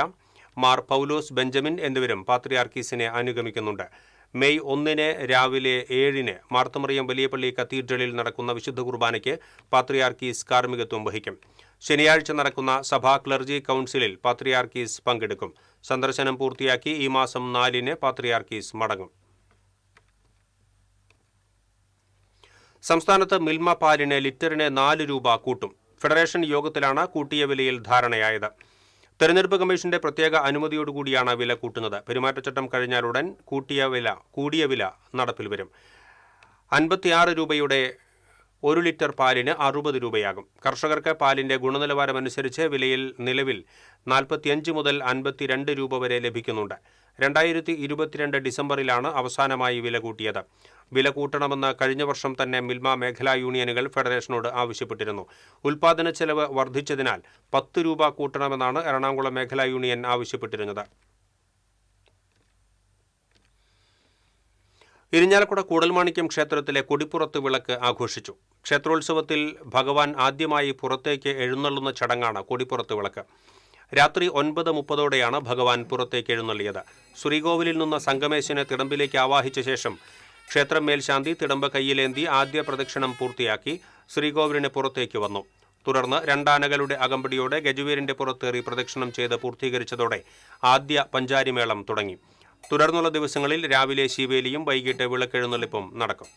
മാർ പൗലോസ് ബെഞ്ചമിൻ എന്നിവരും പാത്രിയാർക്കീസിനെ അനുഗമിക്കുന്നുണ്ട്. മെയ് 1 രാവിലെ 7 മാർത്തമറിയം വലിയപള്ളി കത്തീഡ്രലിൽ നടക്കുന്ന വിശുദ്ധ കുർബാനയ്ക്ക് പാത്രിയാർക്കീസ് കാർമ്മികത്വം വഹിക്കും. ശനിയാഴ്ച നടക്കുന്ന സഭാ ക്ലർജി കൗൺസിലിൽ പാത്രിയാർക്കീസ് പങ്കെടുക്കും. സന്ദർശനം പൂർത്തിയാക്കി ഈ മാസം 4 പാത്രിയാർക്കീസ് മടങ്ങും. സംസ്ഥാനത്ത് മിൽമ പാലിന് ലിറ്ററിന് 4 രൂപ കൂട്ടും. ഫെഡറേഷൻ യോഗത്തിലാണ് കൂട്ടിയ വിലയിൽ ധാരണയായത്. തെരഞ്ഞെടുപ്പ് കമ്മീഷന്റെ പ്രത്യേക അനുമതിയോടുകൂടിയാണ് വില കൂട്ടുന്നത്. പെരുമാറ്റച്ചട്ടം കഴിഞ്ഞാലുടൻ കൂടിയ വില നടപ്പിൽ വരും. 56 രൂപയുടെ 1 ലിറ്റർ പാലിന് 60 രൂപയാകും. കർഷകർക്ക് പാലിന്റെ ഗുണനിലവാരമനുസരിച്ച് വിലയിൽ നിലവിൽ 45 മുതൽ 52 രൂപ വരെ ലഭിക്കുന്നുണ്ട്. 2022 ഡിസംബറിലാണ് അവസാനമായി വില കൂട്ടിയത്. വില കൂട്ടണമെന്ന് കഴിഞ്ഞ വർഷം തന്നെ മിൽമ മേഖലാ യൂണിയനുകൾ ഫെഡറേഷനോട് ആവശ്യപ്പെട്ടിരുന്നു. ഉൽപാദന ചെലവ് വർദ്ധിച്ചതിനാൽ 10 രൂപ കൂട്ടണമെന്നാണ് എറണാകുളം മേഖലാ യൂണിയൻ ആവശ്യപ്പെട്ടിരുന്നത്. ഇരിഞ്ഞാലക്കുട കൂടൽമാണിക്യം ക്ഷേത്രത്തിലെ കൊടിപ്പുറത്ത് വിളക്ക് ആഘോഷിച്ചു. ക്ഷേത്രോത്സവത്തിൽ ഭഗവാൻ ആദ്യമായി പുറത്തേക്ക് എഴുന്നള്ളുന്ന ചടങ്ങാണ് കൊടിപ്പുറത്ത് വിളക്ക്. രാത്രി 9:30 ഭഗവാൻ പുറത്തേക്ക് എഴുന്നള്ളിയത്. ശ്രീകോവിലിൽ നിന്ന് സംഗമേശനെ തിടമ്പിലേക്ക് ആവാഹിച്ച ശേഷം ക്ഷേത്രം മേൽശാന്തി തിടമ്പ് കയ്യിലേന്തി ആദ്യ പ്രദക്ഷിണം പൂർത്തിയാക്കി ശ്രീകോവിലിന് പുറത്തേക്ക് വന്നു. തുടർന്ന് 2 ആനകളുടെ അകമ്പടിയോടെ ഗജവീരന്റെ പുറത്തേറി പ്രദക്ഷിണം ചെയ്ത് പൂർത്തീകരിച്ചതോടെ ആദ്യ പഞ്ചാരിമേളം തുടങ്ങി. തുടർന്നുള്ള ദിവസങ്ങളിൽ രാവിലെ ശിവേലിയും വൈകിട്ട് വിളക്കെഴുന്നള്ളിപ്പും നടക്കും.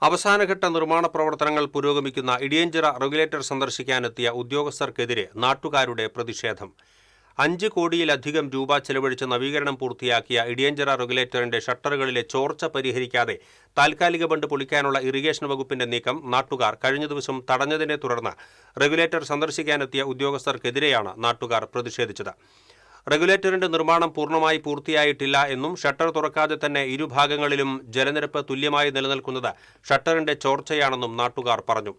അവസാനഘട്ട നിർമ്മാണ പ്രവർത്തനങ്ങൾ പുരോഗമിക്കുന്ന ഇടിയഞ്ചിറ റെഗുലേറ്റർ സന്ദർശിക്കാനെത്തിയ ഉദ്യോഗസ്ഥർക്കെതിരെ നാട്ടുകാരുടെ പ്രതിഷേധം. 5 കോടിയിലധികം രൂപ ചെലവഴിച്ച് നവീകരണം പൂർത്തിയാക്കിയ ഇടിയഞ്ചിറ റെഗുലേറ്ററിന്റെ ഷട്ടറുകളിലെ ചോർച്ച പരിഹരിക്കാതെ താൽക്കാലിക ബണ്ട് പൊളിക്കാനുള്ള ഇറിഗേഷൻ വകുപ്പിന്റെ നീക്കം നാട്ടുകാർ കഴിഞ്ഞ ദിവസം തടഞ്ഞതിനെ തുടർന്ന് റെഗുലേറ്റർ സന്ദർശിക്കാനെത്തിയ ഉദ്യോഗസ്ഥർക്കെതിരെയാണ് നാട്ടുകാർ പ്രതിഷേധിച്ചത്. റെഗുലേറ്ററിന്റെ നിർമ്മാണം പൂർണ്ണമായി പൂർത്തിയായിട്ടില്ല എന്നും ഷട്ടർ തുറക്കാതെ തന്നെ ഇരുഭാഗങ്ങളിലും ജലനിരപ്പ് തുല്യമായി നിലനിൽക്കുന്നത് ഷട്ടറിന്റെ ചോർച്ചയാണെന്നും നാട്ടുകാർ പറഞ്ഞു.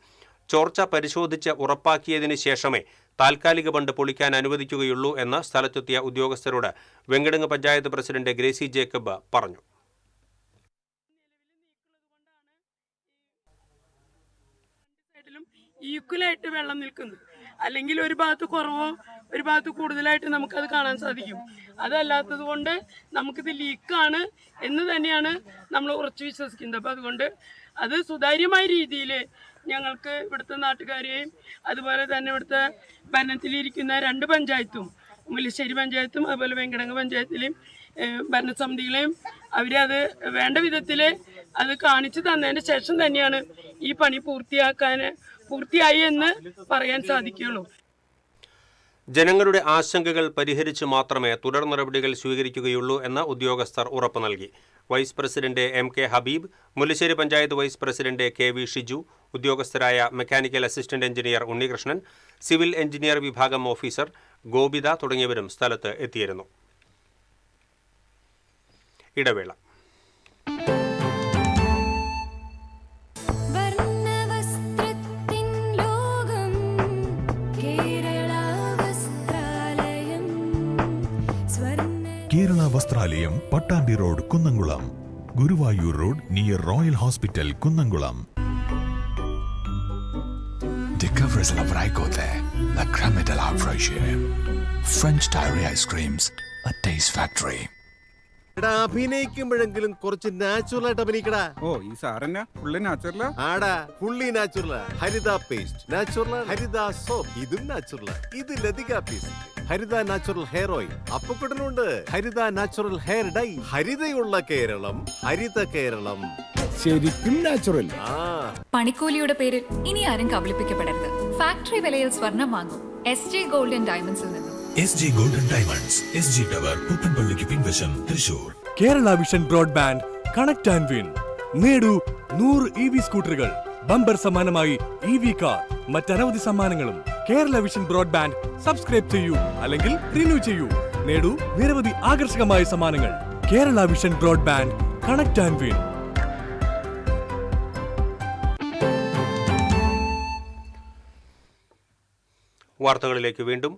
ചോർച്ച പരിശോധിച്ച് ഉറപ്പാക്കിയതിന് ശേഷമേ താൽക്കാലിക ബണ്ട് പൊളിക്കാൻ അനുവദിക്കുകയുള്ളൂ എന്ന് സ്ഥലത്തെത്തിയ ഉദ്യോഗസ്ഥരോട് Venkitangu panchayat president Gracy Jacob പറഞ്ഞു. ഈക്വലായിട്ട് വെള്ളം നിൽക്കുന്നു. അല്ലെങ്കിൽ ഒരു ഭാഗത്ത് കുറവോ ഒരു ഭാഗത്ത് കൂടുതലായിട്ട് നമുക്കത് കാണാൻ സാധിക്കും. അതല്ലാത്തത് കൊണ്ട് നമുക്കിത് ലീക്കാണ് എന്ന് തന്നെയാണ് നമ്മൾ ഉറച്ചു വിശ്വസിക്കുന്നത്. അപ്പോൾ അതുകൊണ്ട് അത് സുതാര്യമായ രീതിയിൽ ഞങ്ങൾക്ക് ഇവിടുത്തെ നാട്ടുകാരെയും അതുപോലെ തന്നെ ഇവിടുത്തെ ഭരണത്തിലിരിക്കുന്ന 2 പഞ്ചായത്തും, മുല്ലശ്ശേരി പഞ്ചായത്തും അതുപോലെ വെങ്കടങ്ങ് പഞ്ചായത്തിലെയും ഭരണസമിതികളെയും അവരത് വേണ്ട വിധത്തിൽ അത് കാണിച്ചു തന്നതിന് ശേഷം തന്നെയാണ് ഈ പണി പൂർത്തിയായി എന്ന് പറയാൻ സാധിക്കുകയുള്ളൂ. ജനങ്ങളുടെ ആശങ്കകൾ പരിഹരിച്ച് മാത്രമേ തുടർ നടപടികൾ സ്വീകരിക്കുകയുള്ളൂ എന്ന് ഉദ്യോഗസ്ഥർ ഉറപ്പു നൽകി. Vice president MK Habeeb, Mullassery panchayat vice president KV Shiju, ഉദ്യോഗസ്ഥരായ mechanical assistant engineer Unnikrishnan, civil engineer വിഭാഗം ഓഫീസർ ഗോപിത തുടങ്ങിയവരും സ്ഥലത്ത് എത്തിയിരുന്നു. ഇടവേള. Kerala Vasthralayam, Pattambi road, Kunnamkulam. Guruvayur road near royal hospital, Kunnamkulam. Discover a go there. La Crème de la Fraîcheur. French Diary Ice Creams. A Taste Factory. അഭിനയിക്കുമ്പോഴെങ്കിലും കുറച്ച് natural ആയിട്ട് അഭിനയിക്കടാ. ഓ, ഈ സാറന്നെ fully നാച്ചുറലാ? ആടാ, ഫുള്ളി നാച്ചുറലാ. ഹരിത പേസ്റ്റ് നാച്ചുറൽ, ഹരിത soap ഇതും നാച്ചുറലാ. ഇത് ലതിക പേസ്റ്റ്, ഹരിത നാച്ചുറൽ ഹെയർ ഓയിൽ. അപ്പക്കുട്ടനുണ്ട് ഹരിത natural hair dye. ഹരിതയുള്ള Keralam, Haritha Keralam, ശരിക്കും natural. പണിക്കൂലിയുടെ പേരിൽ ഇനി ആരും കബളിപ്പിക്കപ്പെടരുത്. ഫാക്ടറി വിലയിൽ സ്വർണം വാങ്ങും SJ ഗോൾഡ് ആൻഡ് ഡയമണ്ട്സിൽ നിന്നും. SG Golden Diamonds, SG Tower, പുത്തൻപള്ളിക്ക് പിൻവശം, Thrissur. Kerala vision broadband connect and win. നേടൂ 100 EV സ്കൂട്ടറുകൾ, ബമ്പർ സമ്മാനമായി EV കാർ, മറ്റനവധി സമ്മാനങ്ങളും. കേരള വിഷൻ ബ്രോഡ്ബാൻഡ് സബ്സ്ക്രൈബ് ചെയ്യൂ, അല്ലെങ്കിൽ റിന്യൂ ചെയ്യൂ. നേടൂ നിരവധി ആകർഷകമായ സമ്മാനങ്ങൾ. Kerala vision broadband connect and win. വാർത്തകളിലേക്ക് വീണ്ടും.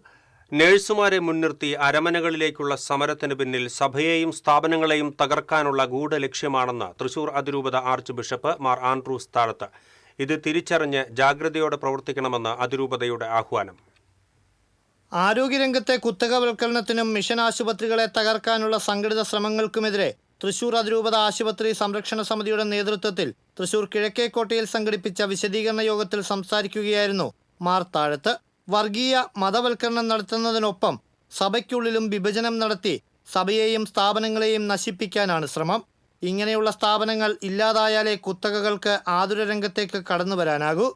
നഴ്സുമാരെ മുൻനിർത്തി അരമനകളിലേക്കുള്ള സമരത്തിന് പിന്നിൽ സഭയെയും സ്ഥാപനങ്ങളെയും തകർക്കാനുള്ള ഗൂഢലക്ഷ്യമാണെന്ന് തൃശൂർ അതിരൂപത ആർച്ച് ബിഷപ്പ് മാർ ആൻഡ്രൂസ് താഴത്ത്. ഇത് തിരിച്ചറിഞ്ഞ് ജാഗ്രതയോടെ പ്രവർത്തിക്കണമെന്ന് അതിരൂപതയുടെ ആഹ്വാനം. ആരോഗ്യരംഗത്തെ കുത്തകവൽക്കരണത്തിനും മിഷൻ ആശുപത്രികളെ തകർക്കാനുള്ള സംഘടിത ശ്രമങ്ങൾക്കുമെതിരെ തൃശൂർ അതിരൂപത ആശുപത്രി സംരക്ഷണ സമിതിയുടെ നേതൃത്വത്തിൽ തൃശൂർ കിഴക്കേക്കോട്ടയിൽ സംഘടിപ്പിച്ച വിശദീകരണ യോഗത്തിൽ സംസാരിക്കുകയായിരുന്നു മാർ താഴത്ത്. വർഗീയ മതവൽക്കരണം നടത്തുന്നതിനൊപ്പം സഭയ്ക്കുള്ളിലും വിഭജനം നടത്തി സഭയെയും സ്ഥാപനങ്ങളെയും നശിപ്പിക്കാനാണ് ശ്രമം. ഇങ്ങനെയുള്ള സ്ഥാപനങ്ങൾ ഇല്ലാതായാലേ കുത്തകകൾക്ക് ആതുര രംഗത്തേക്ക് കടന്നു വരാനാകൂ.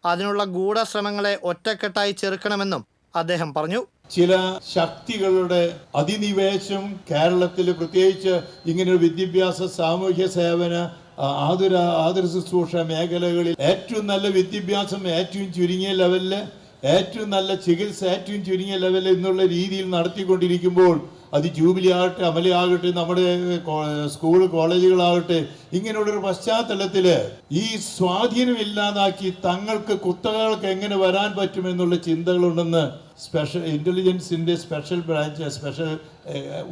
അതിനുള്ള ഗൂഢശ്രമങ്ങളെ ഒറ്റക്കെട്ടായി ചെറുക്കണമെന്നും അദ്ദേഹം പറഞ്ഞു. ചില ശക്തികളുടെ അധിനിവേശം കേരളത്തിൽ, പ്രത്യേകിച്ച് ഇങ്ങനെയൊരു വിദ്യാഭ്യാസ, സാമൂഹ്യ സേവന, ആതുര ശുശ്രൂഷ മേഖലകളിൽ ഏറ്റവും നല്ല വിദ്യാഭ്യാസം ഏറ്റവും ചുരുങ്ങിയ ലെവലിൽ, ഏറ്റവും നല്ല ചികിത്സ ഏറ്റവും ചുരുങ്ങിയ ലെവലിൽ എന്നുള്ള രീതിയിൽ നടത്തിക്കൊണ്ടിരിക്കുമ്പോൾ, അത് ജൂബിലി ആകട്ടെ, അമലയാകട്ടെ, നമ്മുടെ സ്കൂൾ കോളേജുകളാകട്ടെ, ഇങ്ങനെയുള്ളൊരു പശ്ചാത്തലത്തിൽ ഈ സ്വാധീനം ഇല്ലാതാക്കി തങ്ങൾക്ക് കുത്തകകൾക്ക് എങ്ങനെ വരാൻ പറ്റുമെന്നുള്ള ചിന്തകളുണ്ടെന്ന് സ്പെഷ്യൽ ഇൻ്റലിജൻസിൻ്റെ സ്പെഷ്യൽ ബ്രാഞ്ച് സ്പെഷ്യൽ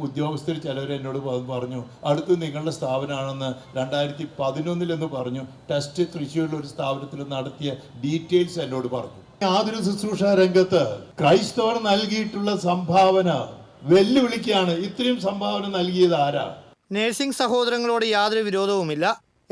ഉദ്യോഗസ്ഥർ ചിലർ എന്നോട് പറഞ്ഞു. അടുത്ത് നിങ്ങളുടെ സ്ഥാപനമാണെന്ന് 2011 പറഞ്ഞു. ടെസ്റ്റ് തൃശ്ശൂരിലെ ഒരു സ്ഥാപനത്തിൽ നടത്തിയ ഡീറ്റെയിൽസ് എന്നോട് പറഞ്ഞു. ആതുര ശുശ്രൂഷ രംഗത്ത് ക്രൈസ്തവർ നൽകിയിട്ടുള്ള സംഭാവന വെല്ലുവിളിക്കാണ്. ഇത്രയും സംഭാവന നൽകിയത് ആരാ? നഴ്സിംഗ് സഹോദരങ്ങളോട് യാതൊരു വിരോധവുമില്ല.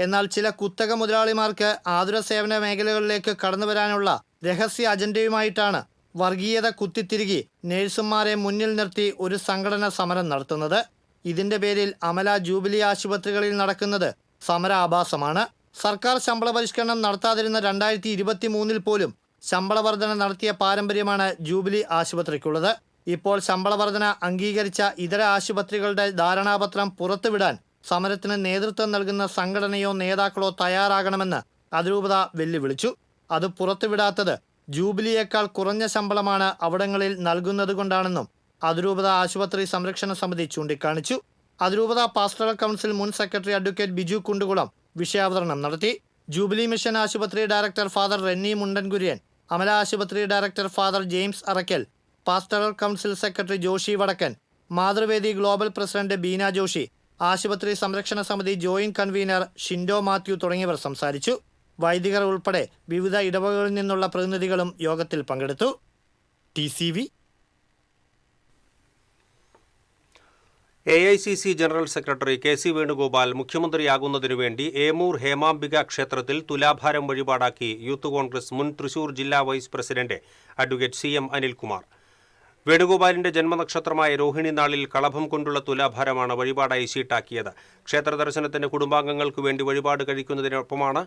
എന്നാൽ ചില കുത്തക മുതലാളിമാർക്ക് ആതുര സേവന മേഖലകളിലേക്ക് കടന്നു വരാനുള്ള രഹസ്യ അജണ്ടയുമായിട്ടാണ് വർഗീയത കുത്തിത്തിരുകി നഴ്സുമാരെ മുന്നിൽ നിർത്തി ഒരു സംഘടന സമരം നടത്തുന്നത്. ഇതിന്റെ പേരിൽ അമല ജൂബിലി ആശുപത്രികളിൽ നടക്കുന്നത് സമര ആഭാസമാണ്. സർക്കാർ ശമ്പള പരിഷ്കരണം നടത്താതിരുന്ന 2023 പോലും ശമ്പള വർധന നടത്തിയ പാരമ്പര്യമാണ് ജൂബിലി ആശുപത്രിക്കുള്ളത്. ഇപ്പോൾ ശമ്പള വർധന അംഗീകരിച്ച ഇതര ആശുപത്രികളുടെ ധാരണാപത്രം പുറത്തുവിടാൻ സമരത്തിന് നേതൃത്വം നൽകുന്ന സംഘടനയോ നേതാക്കളോ തയ്യാറാകണമെന്ന് അതിരൂപത വെല്ലുവിളിച്ചു. അത് പുറത്തുവിടാത്തത് ജൂബിലിയേക്കാൾ കുറഞ്ഞ ശമ്പളമാണ് അവിടങ്ങളിൽ നൽകുന്നത് കൊണ്ടാണെന്നും അതിരൂപത ആശുപത്രി സംരക്ഷണ സമിതി ചൂണ്ടിക്കാണിച്ചു. അതിരൂപത പാസ്റ്ററൽ കൗൺസിൽ മുൻ സെക്രട്ടറി അഡ്വക്കേറ്റ് ബിജു കുണ്ടുകുളം വിഷയാവതരണം നടത്തി. ജൂബിലി മിഷൻ ആശുപത്രി ഡയറക്ടർ ഫാദർ റെന്നി മുണ്ടൻകുര്യൻ, അമല ആശുപത്രി director father James Arackal, pastoral council secretary Joshy Vadakkan, Mathruvedi global president Beena Joshy, ആശുപത്രി സംരക്ഷണ സമിതി ജോയിന്റ് കൺവീനർ ഷിൻഡോ മാത്യു തുടങ്ങിയവർ സംസാരിച്ചു. വൈദികർ ഉൾപ്പെടെ വിവിധ ഇടവകളിൽ നിന്നുള്ള പ്രതിനിധികളും യോഗത്തിൽ പങ്കെടുത്തു. TCV AICC general secretary KC Venugopal മുഖ്യമന്ത്രിയാകുന്നതിനു വേണ്ടി ഏമൂർ ഹേമാംബിക ക്ഷേത്രത്തിൽ തുലാഭാരം വഴിപാടാക്കി യൂത്ത് കോൺഗ്രസ് മുൻ തൃശൂർ ജില്ലാ vice president advocate CM Anilkumar. വേണുഗോപാലിന്റെ ജന്മനക്ഷത്രമായ രോഹിണി നാളിൽ കളഭം കൊണ്ടുള്ള തുലാഭാരമാണ് വഴിപാടായി ശീട്ടാക്കിയത്. ക്ഷേത്ര ദർശനത്തിന് കുടുംബാംഗങ്ങൾക്ക് വേണ്ടി വഴിപാട് കഴിക്കുന്നതിനൊപ്പമാണ്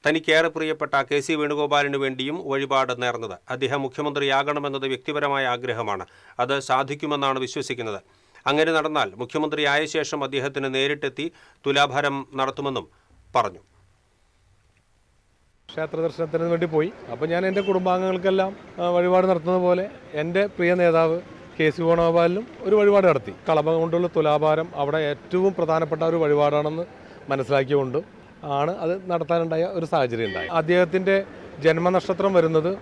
തനിക്കേറെ പ്രിയപ്പെട്ട KC വേണുഗോപാലിനു വേണ്ടിയും വഴിപാട് നേർന്നത്. അദ്ദേഹം മുഖ്യമന്ത്രിയാകണമെന്നത് വ്യക്തിപരമായ ആഗ്രഹമാണ്. അത് സാധിക്കുമെന്നാണ് വിശ്വസിക്കുന്നത്. അങ്ങനെ നടന്നാൽ മുഖ്യമന്ത്രിയായ ശേഷം അദ്ദേഹത്തിന് നേരിട്ടെത്തി തുലാഭാരം നടത്തുമെന്നും പറഞ്ഞു. ക്ഷേത്ര ദർശനത്തിന് വേണ്ടി പോയി. അപ്പോൾ ഞാൻ എൻ്റെ കുടുംബാംഗങ്ങൾക്കെല്ലാം വഴിപാട് നടത്തുന്നത് പോലെ എൻ്റെ പ്രിയ നേതാവ് KC വേണുഗോപാലിനും ഒരു വഴിപാട് നടത്തി. കളഭം കൊണ്ടുള്ള തുലാഭാരം അവിടെ ഏറ്റവും പ്രധാനപ്പെട്ട ഒരു വഴിപാടാണെന്ന് മനസ്സിലാക്കിക്കൊണ്ട് ആണ് അത് നടത്താനുണ്ടായ ഒരു സാഹചര്യം ഉണ്ടായി. അദ്ദേഹത്തിൻ്റെ ജന്മനക്ഷത്രം വരുന്നത്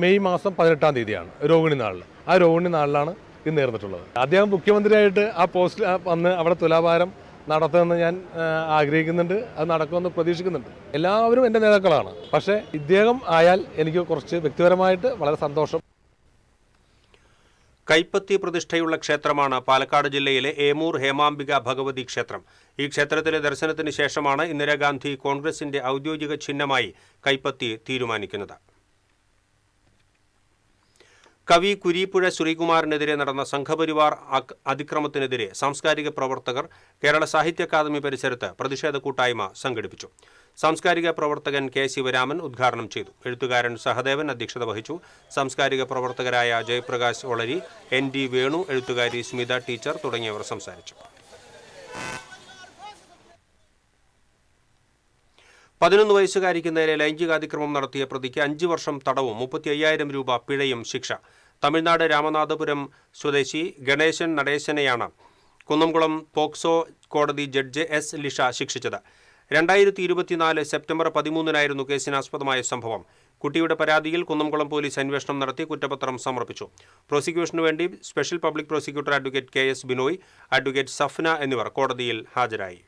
മെയ് മാസം 18-ാം തീയതിയാണ്, രോഹിണി നാളിൽ. ആ രോഹിണി നാളിലാണ് ഇത് നേർന്നിട്ടുള്ളത്. അദ്ദേഹം മുഖ്യമന്ത്രിയായിട്ട് ആ പോസ്റ്റിൽ വന്ന് അവിടെ തുലാഭാരം നടത്തുമെന്ന് ഞാൻ ആഗ്രഹിക്കുന്നുണ്ട്. അത് നടക്കുമെന്ന് പ്രതീക്ഷിക്കുന്നുണ്ട്. എല്ലാവരും എൻ്റെ നേതാക്കളാണ്. പക്ഷേ ഇദ്ദേഹം ആയാൽ എനിക്ക് കുറച്ച് വ്യക്തിപരമായിട്ട് വളരെ സന്തോഷം. കൈപ്പത്തി പ്രതിഷ്ഠയുള്ള ക്ഷേത്രമാണ് പാലക്കാട് ജില്ലയിലെ ഏമൂർ ഹേമാംബിക ഭഗവതി ക്ഷേത്രം. ഈ ക്ഷേത്രത്തിലെ ദർശനത്തിന് ശേഷമാണ് ഇന്ദിരാഗാന്ധി കോൺഗ്രസിന്റെ ഔദ്യോഗിക ചിഹ്നമായി കൈപ്പത്തി തീരുമാനിക്കുന്നത്. കവി കുരീപ്പുഴ ശ്രീകുമാറിനെതിരെ നടന്ന സംഘപരിവാർ അതിക്രമത്തിനെതിരെ സാംസ്കാരിക പ്രവർത്തകർ കേരള സാഹിത്യ അക്കാദമി പരിസരത്ത് പ്രതിഷേധ കൂട്ടായ്മ സംഘടിപ്പിച്ചു. സാംസ്കാരിക പ്രവർത്തകൻ K. ശിവരാമൻ ഉദ്ഘാടനം ചെയ്തു. എഴുത്തുകാരൻ സഹദേവൻ അധ്യക്ഷത വഹിച്ചു. സാംസ്കാരിക പ്രവർത്തകരായ ജയപ്രകാശ് ഒളരി, ND വേണു, എഴുത്തുകാരി സ്മിത ടീച്ചർ തുടങ്ങിയവർ സംസാരിച്ചു. 11 വയസ്സുകാരിക്ക് നേരെ ലൈംഗികാതിക്രമം നടത്തിയ പ്രതിക്ക് 5 വർഷം തടവും 35,000 രൂപ പിഴയും ശിക്ഷ. തമിഴ്നാട് രാമനാഥപുരം സ്വദേശി ഗണേശൻ നടേശനെയാണ് കുന്നംകുളം പോക്സോ കോടതി ജഡ്ജ് S. ലിഷ ശിക്ഷിച്ചത്. 2024 സെപ്റ്റംബർ 13-നായിരുന്നു കേസിനാസ്പദമായ സംഭവം. കുട്ടിയുടെ പരാതിയിൽ കുന്നംകുളം പോലീസ് അന്വേഷണം നടത്തി കുറ്റപത്രം സമർപ്പിച്ചു. പ്രോസിക്യൂഷനു വേണ്ടി special public prosecutor advocate KS Binoy, advocate Safna എന്നിവർ കോടതിയിൽ ഹാജരായി.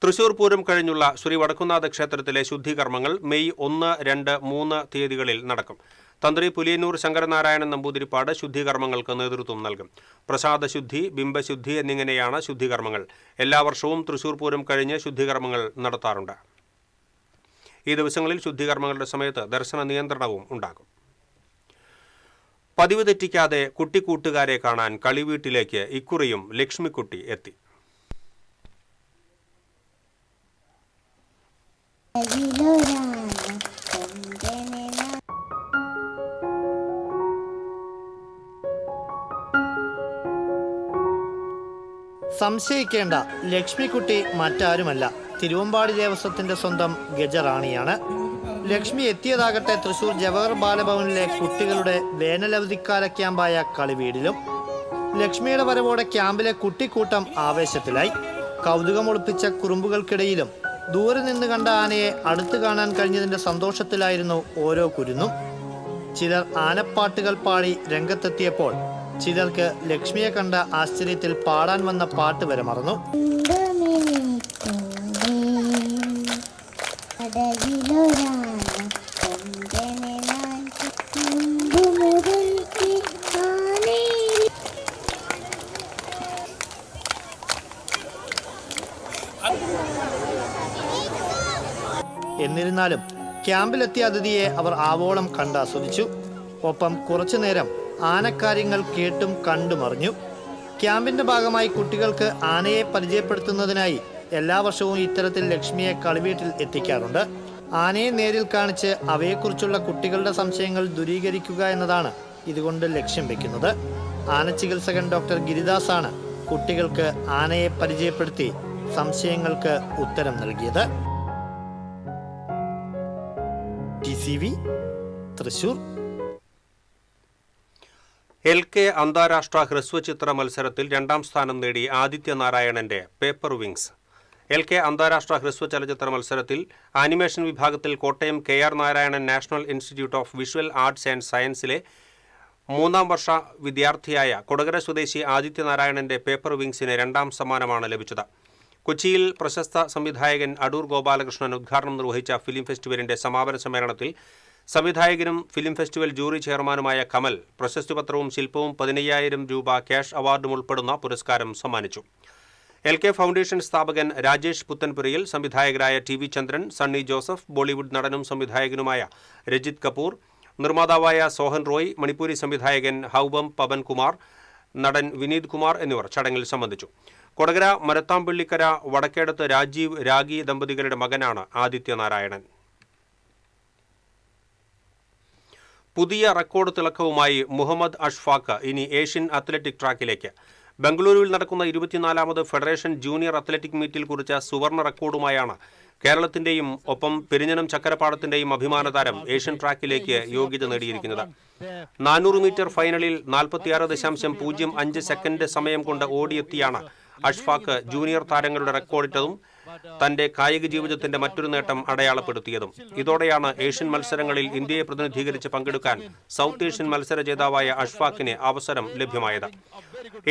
തൃശൂർ പൂരം കഴിഞ്ഞുള്ള ശ്രീ വടക്കുന്നാഥ ക്ഷേത്രത്തിലെ ശുദ്ധികർമ്മങ്ങൾ മെയ് 1, 2, 3 തീയതികളിൽ നടക്കും. തന്ത്രി പുലിയന്നൂർ ശങ്കരനാരായണൻ നമ്പൂതിരിപ്പാട് ശുദ്ധികർമ്മങ്ങൾക്ക് നേതൃത്വം നൽകും. പ്രസാദശുദ്ധി, ബിംബശുദ്ധി എന്നിങ്ങനെയാണ് ശുദ്ധികർമ്മങ്ങൾ. എല്ലാ വർഷവും തൃശൂർ പൂരം കഴിഞ്ഞ് ശുദ്ധികർമ്മങ്ങൾ നടത്താറുണ്ട്. ഈ ദിവസങ്ങളിൽ ശുദ്ധികർമ്മങ്ങളുടെ സമയത്ത് ദർശന നിയന്ത്രണവും ഉണ്ടാകും. പതിവ് തെറ്റിക്കാതെ കുട്ടിക്കൂട്ടുകാരെ കാണാൻ കളിവീട്ടിലേക്ക് ഇക്കുറിയും ലക്ഷ്മിക്കുട്ടി എത്തി. സംശയിക്കേണ്ട, ലക്ഷ്മിക്കുട്ടി മറ്റാരുമല്ല, തിരുവമ്പാടി ദേവസ്വത്തിന്റെ സ്വന്തം ഗജറാണിയാണ്. ലക്ഷ്മി എത്തിയതാകട്ടെ തൃശൂർ ജവഹർ ബാലഭവനിലെ കുട്ടികളുടെ വേനലവധിക്കാല ക്യാമ്പായ കളിവീടിലും. ലക്ഷ്മിയുടെ വരവോടെ ക്യാമ്പിലെ കുട്ടിക്കൂട്ടം ആവേശത്തിലായി. കൗതുകമൊളിപ്പിച്ച കുറുമ്പുകൾക്കിടയിലും ദൂരെ നിന്ന് കണ്ട ആനയെ അടുത്ത് കാണാൻ കഴിഞ്ഞതിന്റെ സന്തോഷത്തിലായിരുന്നു ഓരോ കുരുന്നും. ചിലർ ആനപ്പാട്ടുകൾ പാടി രംഗത്തെത്തിയപ്പോൾ ചിലർക്ക് ലക്ഷ്മിയെ കണ്ട ആശ്ചര്യത്തിൽ പാടാൻ വന്ന പാട്ട് വരെ മറന്നു. എന്നിരുന്നാലും ക്യാമ്പിലെത്തിയ അതിഥിയെ അവർ ആവോളം കണ്ടാസ്വദിച്ചു. ഒപ്പം കുറച്ചുനേരം ആനക്കാര്യങ്ങൾ കേട്ടും കണ്ടുമറിഞ്ഞു. ക്യാമ്പിന്റെ ഭാഗമായി കുട്ടികൾക്ക് ആനയെ പരിചയപ്പെടുത്തുന്നതിനായി എല്ലാ വർഷവും ഇത്തരത്തിൽ ലക്ഷ്മിയെ കളിവീട്ടിൽ എത്തിക്കാറുണ്ട്. ആനയെ നേരിൽ കാണിച്ച് അവയെക്കുറിച്ചുള്ള കുട്ടികളുടെ സംശയങ്ങൾ ദൂരീകരിക്കുക എന്നതാണ് ഇതുകൊണ്ട് ലക്ഷ്യം വെക്കുന്നത്. ആനചികിത്സകൻ ഡോക്ടർ ഗിരിദാസാണ് കുട്ടികൾക്ക് ആനയെ പരിചയപ്പെടുത്തി സംശയങ്ങൾക്ക് ഉത്തരം നൽകിയത്. TCV തൃശൂർ. LK അന്താരാഷ്ട്ര ഹ്രസ്വചിത്ര മത്സരത്തിൽ 2ാം സ്ഥാനം നേടി ആദിത്യനാരായണന്റെ പേപ്പർ വിങ്സ്. LK അന്താരാഷ്ട്ര ഹ്രസ്വ ചലച്ചിത്ര മത്സരത്തിൽ ആനിമേഷൻ വിഭാഗത്തിൽ Kottayam KR Narayanan national institute of visual arts and സയൻസിലെ 3ാം വർഷ വിദ്യാർത്ഥിയായ കൊടകര സ്വദേശി ആദിത്യനാരായണന്റെ പേപ്പർ വിങ്സിന് 2ാം സമ്മാനമാണ് ലഭിച്ചത്. കൊച്ചിയിൽ പ്രശസ്ത സംവിധായകൻ അടൂർ ഗോപാലകൃഷ്ണൻ ഉദ്ഘാടനം നിർവഹിച്ച ഫിലിം ഫെസ്റ്റിവലിന്റെ സമാപന സമ്മേളനത്തിൽ സംവിധായകനും ഫിലിം ഫെസ്റ്റിവൽ ജൂറി ചെയർമാനുമായ കമൽ പ്രശസ്തിപത്രവും ശില്പവും 15,000 രൂപ ക്യാഷ് അവാർഡും ഉൾപ്പെടുന്ന പുരസ്കാരം സമ്മാനിച്ചു. LK ഫൗണ്ടേഷൻ സ്ഥാപകൻ രാജേഷ് പുത്തൻപുരയിൽ, സംവിധായകരായ TV ചന്ദ്രൻ, സണ്ണി ജോസഫ്, ബോളിവുഡ് നടനും സംവിധായകനുമായ രജിത് കപൂർ, നിർമ്മാതാവായ സോഹൻ റോയ്, മണിപ്പൂരി സംവിധായകൻ ഹൗബം പവൻകുമാർ, നടൻ വിനീത് കുമാർ എന്നിവർ ചടങ്ങിൽ സംബന്ധിച്ചു. കൊടകര മരത്താംപള്ളിക്കര വടക്കേടത്ത് രാജീവ് രാഗി ദമ്പതികളുടെ മകനാണ് ആദിത്യനാരായണൻ. പുതിയ റെക്കോർഡ് തിളക്കവുമായി മുഹമ്മദ് അഷ്ഫാഖ് ഇനി ഏഷ്യൻ അത്ലറ്റിക് ട്രാക്കിലേക്ക്. ബംഗളൂരുവിൽ നടക്കുന്ന 24ാമത് ഫെഡറേഷൻ ജൂനിയർ അത്ലറ്റിക് മീറ്റിൽ കുറിച്ച സുവർണ റെക്കോർഡുമായാണ് കേരളത്തിന്റെയും ഒപ്പം പെരിഞ്ഞനം ചക്കരപ്പാടത്തിന്റെയും അഭിമാനതാരം ഏഷ്യൻ ട്രാക്കിലേക്ക് യോഗ്യത നേടിയിരിക്കുന്നത്. 400 മീറ്റർ ഫൈനലിൽ 46.05 സെക്കൻഡ് സമയം കൊണ്ട് ഓടിയെത്തിയാണ് അഷ്ഫാഖ് ജൂനിയർ താരങ്ങളുടെ റെക്കോർഡിട്ടതും തന്റെ കായിക ജീവിതത്തിന്റെ മറ്റൊരു നേട്ടം അടയാളപ്പെടുത്തിയതും. ഇതോടെയാണ് ഏഷ്യൻ മത്സരങ്ങളിൽ ഇന്ത്യയെ പ്രതിനിധീകരിച്ച് പങ്കെടുക്കാൻ സൗത്ത് ഏഷ്യൻ മത്സര ജേതാവായ അഷ്ഫാഖിന് അവസരം ലഭ്യമായത്.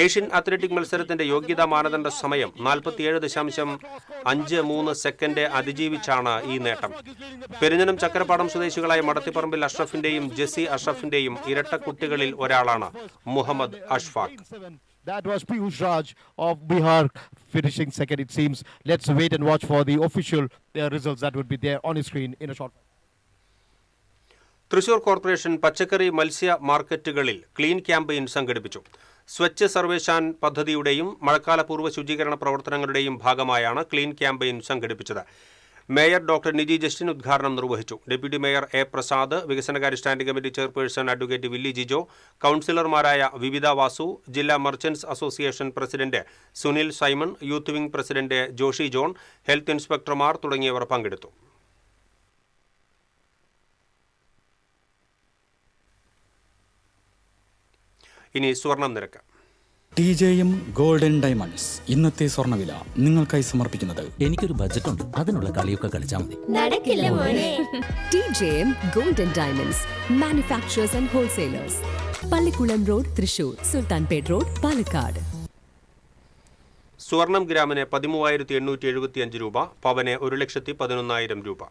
ഏഷ്യൻ അത്ലറ്റിക് മത്സരത്തിന്റെ യോഗ്യതാ മാനദണ്ഡ സമയം 47.53 സെക്കൻഡ് അതിജീവിച്ചാണ് ഈ നേട്ടം. പെരിഞ്ഞനം ചക്കരപ്പാടം സ്വദേശികളായ മടത്തിപ്പറമ്പിൽ അഷ്റഫിന്റെയും ജെസ്സി അഷ്റഫിന്റെയും ഇരട്ട കുട്ടികളിൽ ഒരാളാണ് Muhammad Ashfaq. That was Piyush Raj of Bihar finishing second, it seems. Let's wait and watch for the official results that would be there on the screen in a short while. Thrissur corporation പച്ചക്കറി മത്സ്യ മാർക്കറ്റുകളിൽ clean campaign സംഘടിപ്പിച്ചു. സ്വച്ഛ് സർവേശാൻ പദ്ധതിയുടെയും മഴക്കാലപൂർവ്വ ശുചീകരണ പ്രവർത്തനങ്ങളുടെയും ഭാഗമായാണ് clean campaign സംഘടിപ്പിച്ചത്. Mayor doctor Niji Justin ഉദ്ഘാടനം നിർവഹിച്ചു. ഡെപ്യൂട്ടി മേയർ എ പ്രസാദ്, വികസനകാര്യ standing committee chairperson advocate Willy Jijo, കൗൺസിലർമാരായ വിവിധ വാസു, ജില്ലാ merchants association president Sunil Simon, youth wing president Joshy John, health ഇൻസ്പെക്ടർമാർ തുടങ്ങിയവർ പങ്കെടുത്തു. ഇനി സ്വർണം നിരക്ക്. TJM ഗോൾഡൻ ഡയമണ്ട്സ് ഇന്നത്തെ സ്വർണ്ണവില നിങ്ങൾക്കായി സമർപ്പിക്കുന്നത്. എനിക്കൊരു ബജറ്റ് ഉണ്ട്, അതിനുള്ള കളിയൊക്കെ കളിച്ചാൽ മതി. നടക്കില്ല മോനെ. TJM golden diamonds manufacturers and wholesalers, Pallikulam road, Thrissur, Sultanpet road, Palakkad. സ്വർണം ഗ്രാമിന് 13,875 രൂപ, പവന് 1,11,000 രൂപ.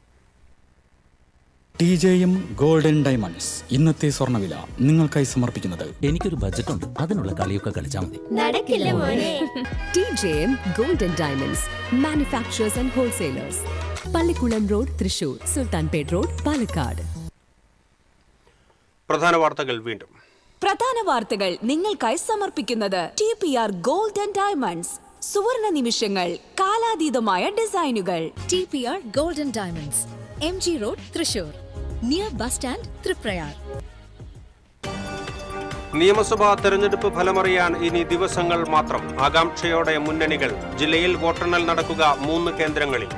TJM ഗോൾഡൻ ഡയമണ്ട്സ് ഇന്നത്തെ സ്വർണ്ണവില നിങ്ങൾക്കായി സമർപ്പിക്കുന്നത്. എനിക്കൊരു ബജറ്റ് ഉണ്ട്, അതിനുള്ള കളിയൊക്കെ കളിച്ചാൽ മതി. നടക്കില്ല മോനെ. TJM golden diamonds manufacturers and wholesalers, Pallikulam road, Thrissur, Sultanpet road, Palakkad. പ്രധാന വാർത്തകൾ വീണ്ടും. പ്രധാന വാർത്തകൾ നിങ്ങൾക്കായി സമർപ്പിക്കുന്നത് TPR ഗോൾഡൻ ഡയമണ്ട്സ്. സുവർണ നിമിഷങ്ങൾ, കാലാതീതമായ ഡിസൈനുകൾ. TPR golden diamonds, MG road, Thrissur, near bus stand, Triprayar. നിയമസഭാ തെരഞ്ഞെടുപ്പ് ഫലമറിയാൻ ഇനി ദിവസങ്ങൾ മാത്രം. ആകാംക്ഷയോടെ മുന്നണികൾ. ജില്ലയിൽ വോട്ടെണ്ണൽ നടക്കുക 3 കേന്ദ്രങ്ങളിൽ.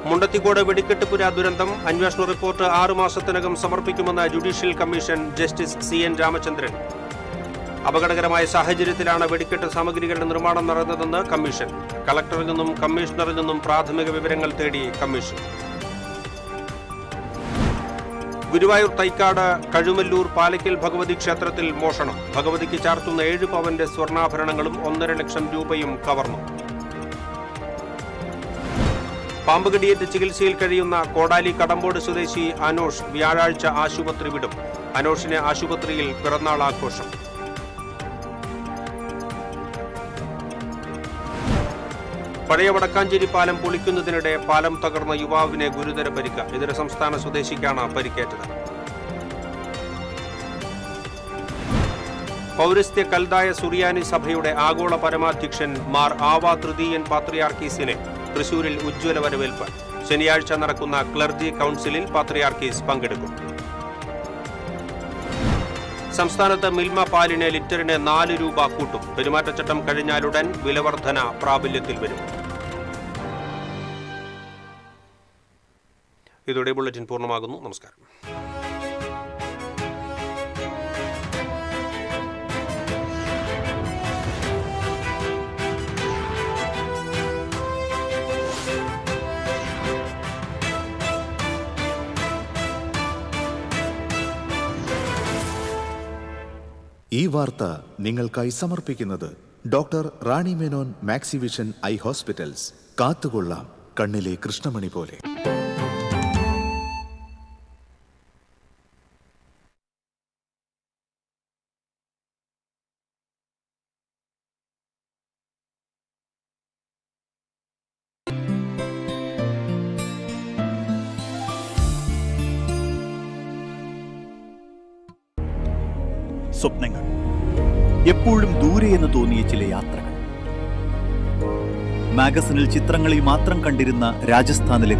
മുണ്ടത്തിക്കോട് വെടിക്കെട്ടുപുര ദുരന്തം അന്വേഷണ റിപ്പോർട്ട് 6 മാസത്തിനകം സമർപ്പിക്കുമെന്ന് judicial commission justice CN Ramachandran. അപകടകരമായ സാഹചര്യത്തിലാണ് വെടിക്കെട്ട് സാമഗ്രികളുടെ നിർമ്മാണം നടന്നതെന്ന് കമ്മീഷൻ. കളക്ടറിൽ നിന്നും കമ്മീഷണറിൽ നിന്നും പ്രാഥമിക വിവരങ്ങൾ തേടി കമ്മീഷൻ. ഗുരുവായൂർ തൈക്കാട് കഴുമല്ലൂർ പാലയ്ക്കൽ ഭഗവതി ക്ഷേത്രത്തിൽ മോഷണം. ഭഗവതിക്ക് ചാർത്തുന്ന 7 പവന്റെ സ്വർണ്ണാഭരണങ്ങളും 1.5 ലക്ഷം രൂപയും കവർന്നു. പാമ്പുകടിയേറ്റ് ചികിത്സയിൽ കഴിയുന്ന കോടാലി കടമ്പോട് സ്വദേശി അനോഷ് വ്യാഴാഴ്ച ആശുപത്രി വിടും. അനോഷിന് ആശുപത്രിയിൽ പിറന്നാൾ ആഘോഷം. പഴയ വടക്കാഞ്ചേരി പാലം പൊളിക്കുന്നതിനിടെ പാലം തകർന്ന യുവാവിന് ഗുരുതര പരിക്ക്. ഇതര സംസ്ഥാന സ്വദേശിക്കാണ് പരിക്കേറ്റത്. പൗരസ്ത്യ കൽദായ സുറിയാനി സഭയുടെ ആഗോള പരമാധ്യക്ഷൻ മാർ ആവ തൃതീയൻ പാത്രിയാർക്കീസിനെ തൃശൂരിൽ ഉജ്ജ്വല വരവേൽപ്പ്. ശനിയാഴ്ച നടക്കുന്ന ക്ലർജി കൗൺസിലിൽ പാത്രിയാർക്കീസ് പങ്കെടുക്കും. സംസ്ഥാനത്ത് മിൽമ പാലിന് ലിറ്ററിന് 4 രൂപ കൂട്ടും. പെരുമാറ്റച്ചട്ടം കഴിഞ്ഞാലുടൻ വിലവർധന പ്രാബല്യത്തിൽ വരും. ഇതോടെ ബുള്ളറ്റിൻ പൂർണ്ണമാകുന്നു. നമസ്കാരം. ഈ വാർത്ത നിങ്ങൾക്കായി സമർപ്പിക്കുന്നത് doctor Rani Menon Maxivision I hospitals. കാത്തുകൊള്ളാം കണ്ണിലെ കൃഷ്ണമണി പോലെ. സ്വപ്നങ്ങൾ, എപ്പോഴും ദൂരെയെന്ന് തോന്നിയ ചില യാത്രകൾ. മാഗസിനിൽ ചിത്രങ്ങളിൽ മാത്രം കണ്ടിരുന്ന രാജസ്ഥാനിലെ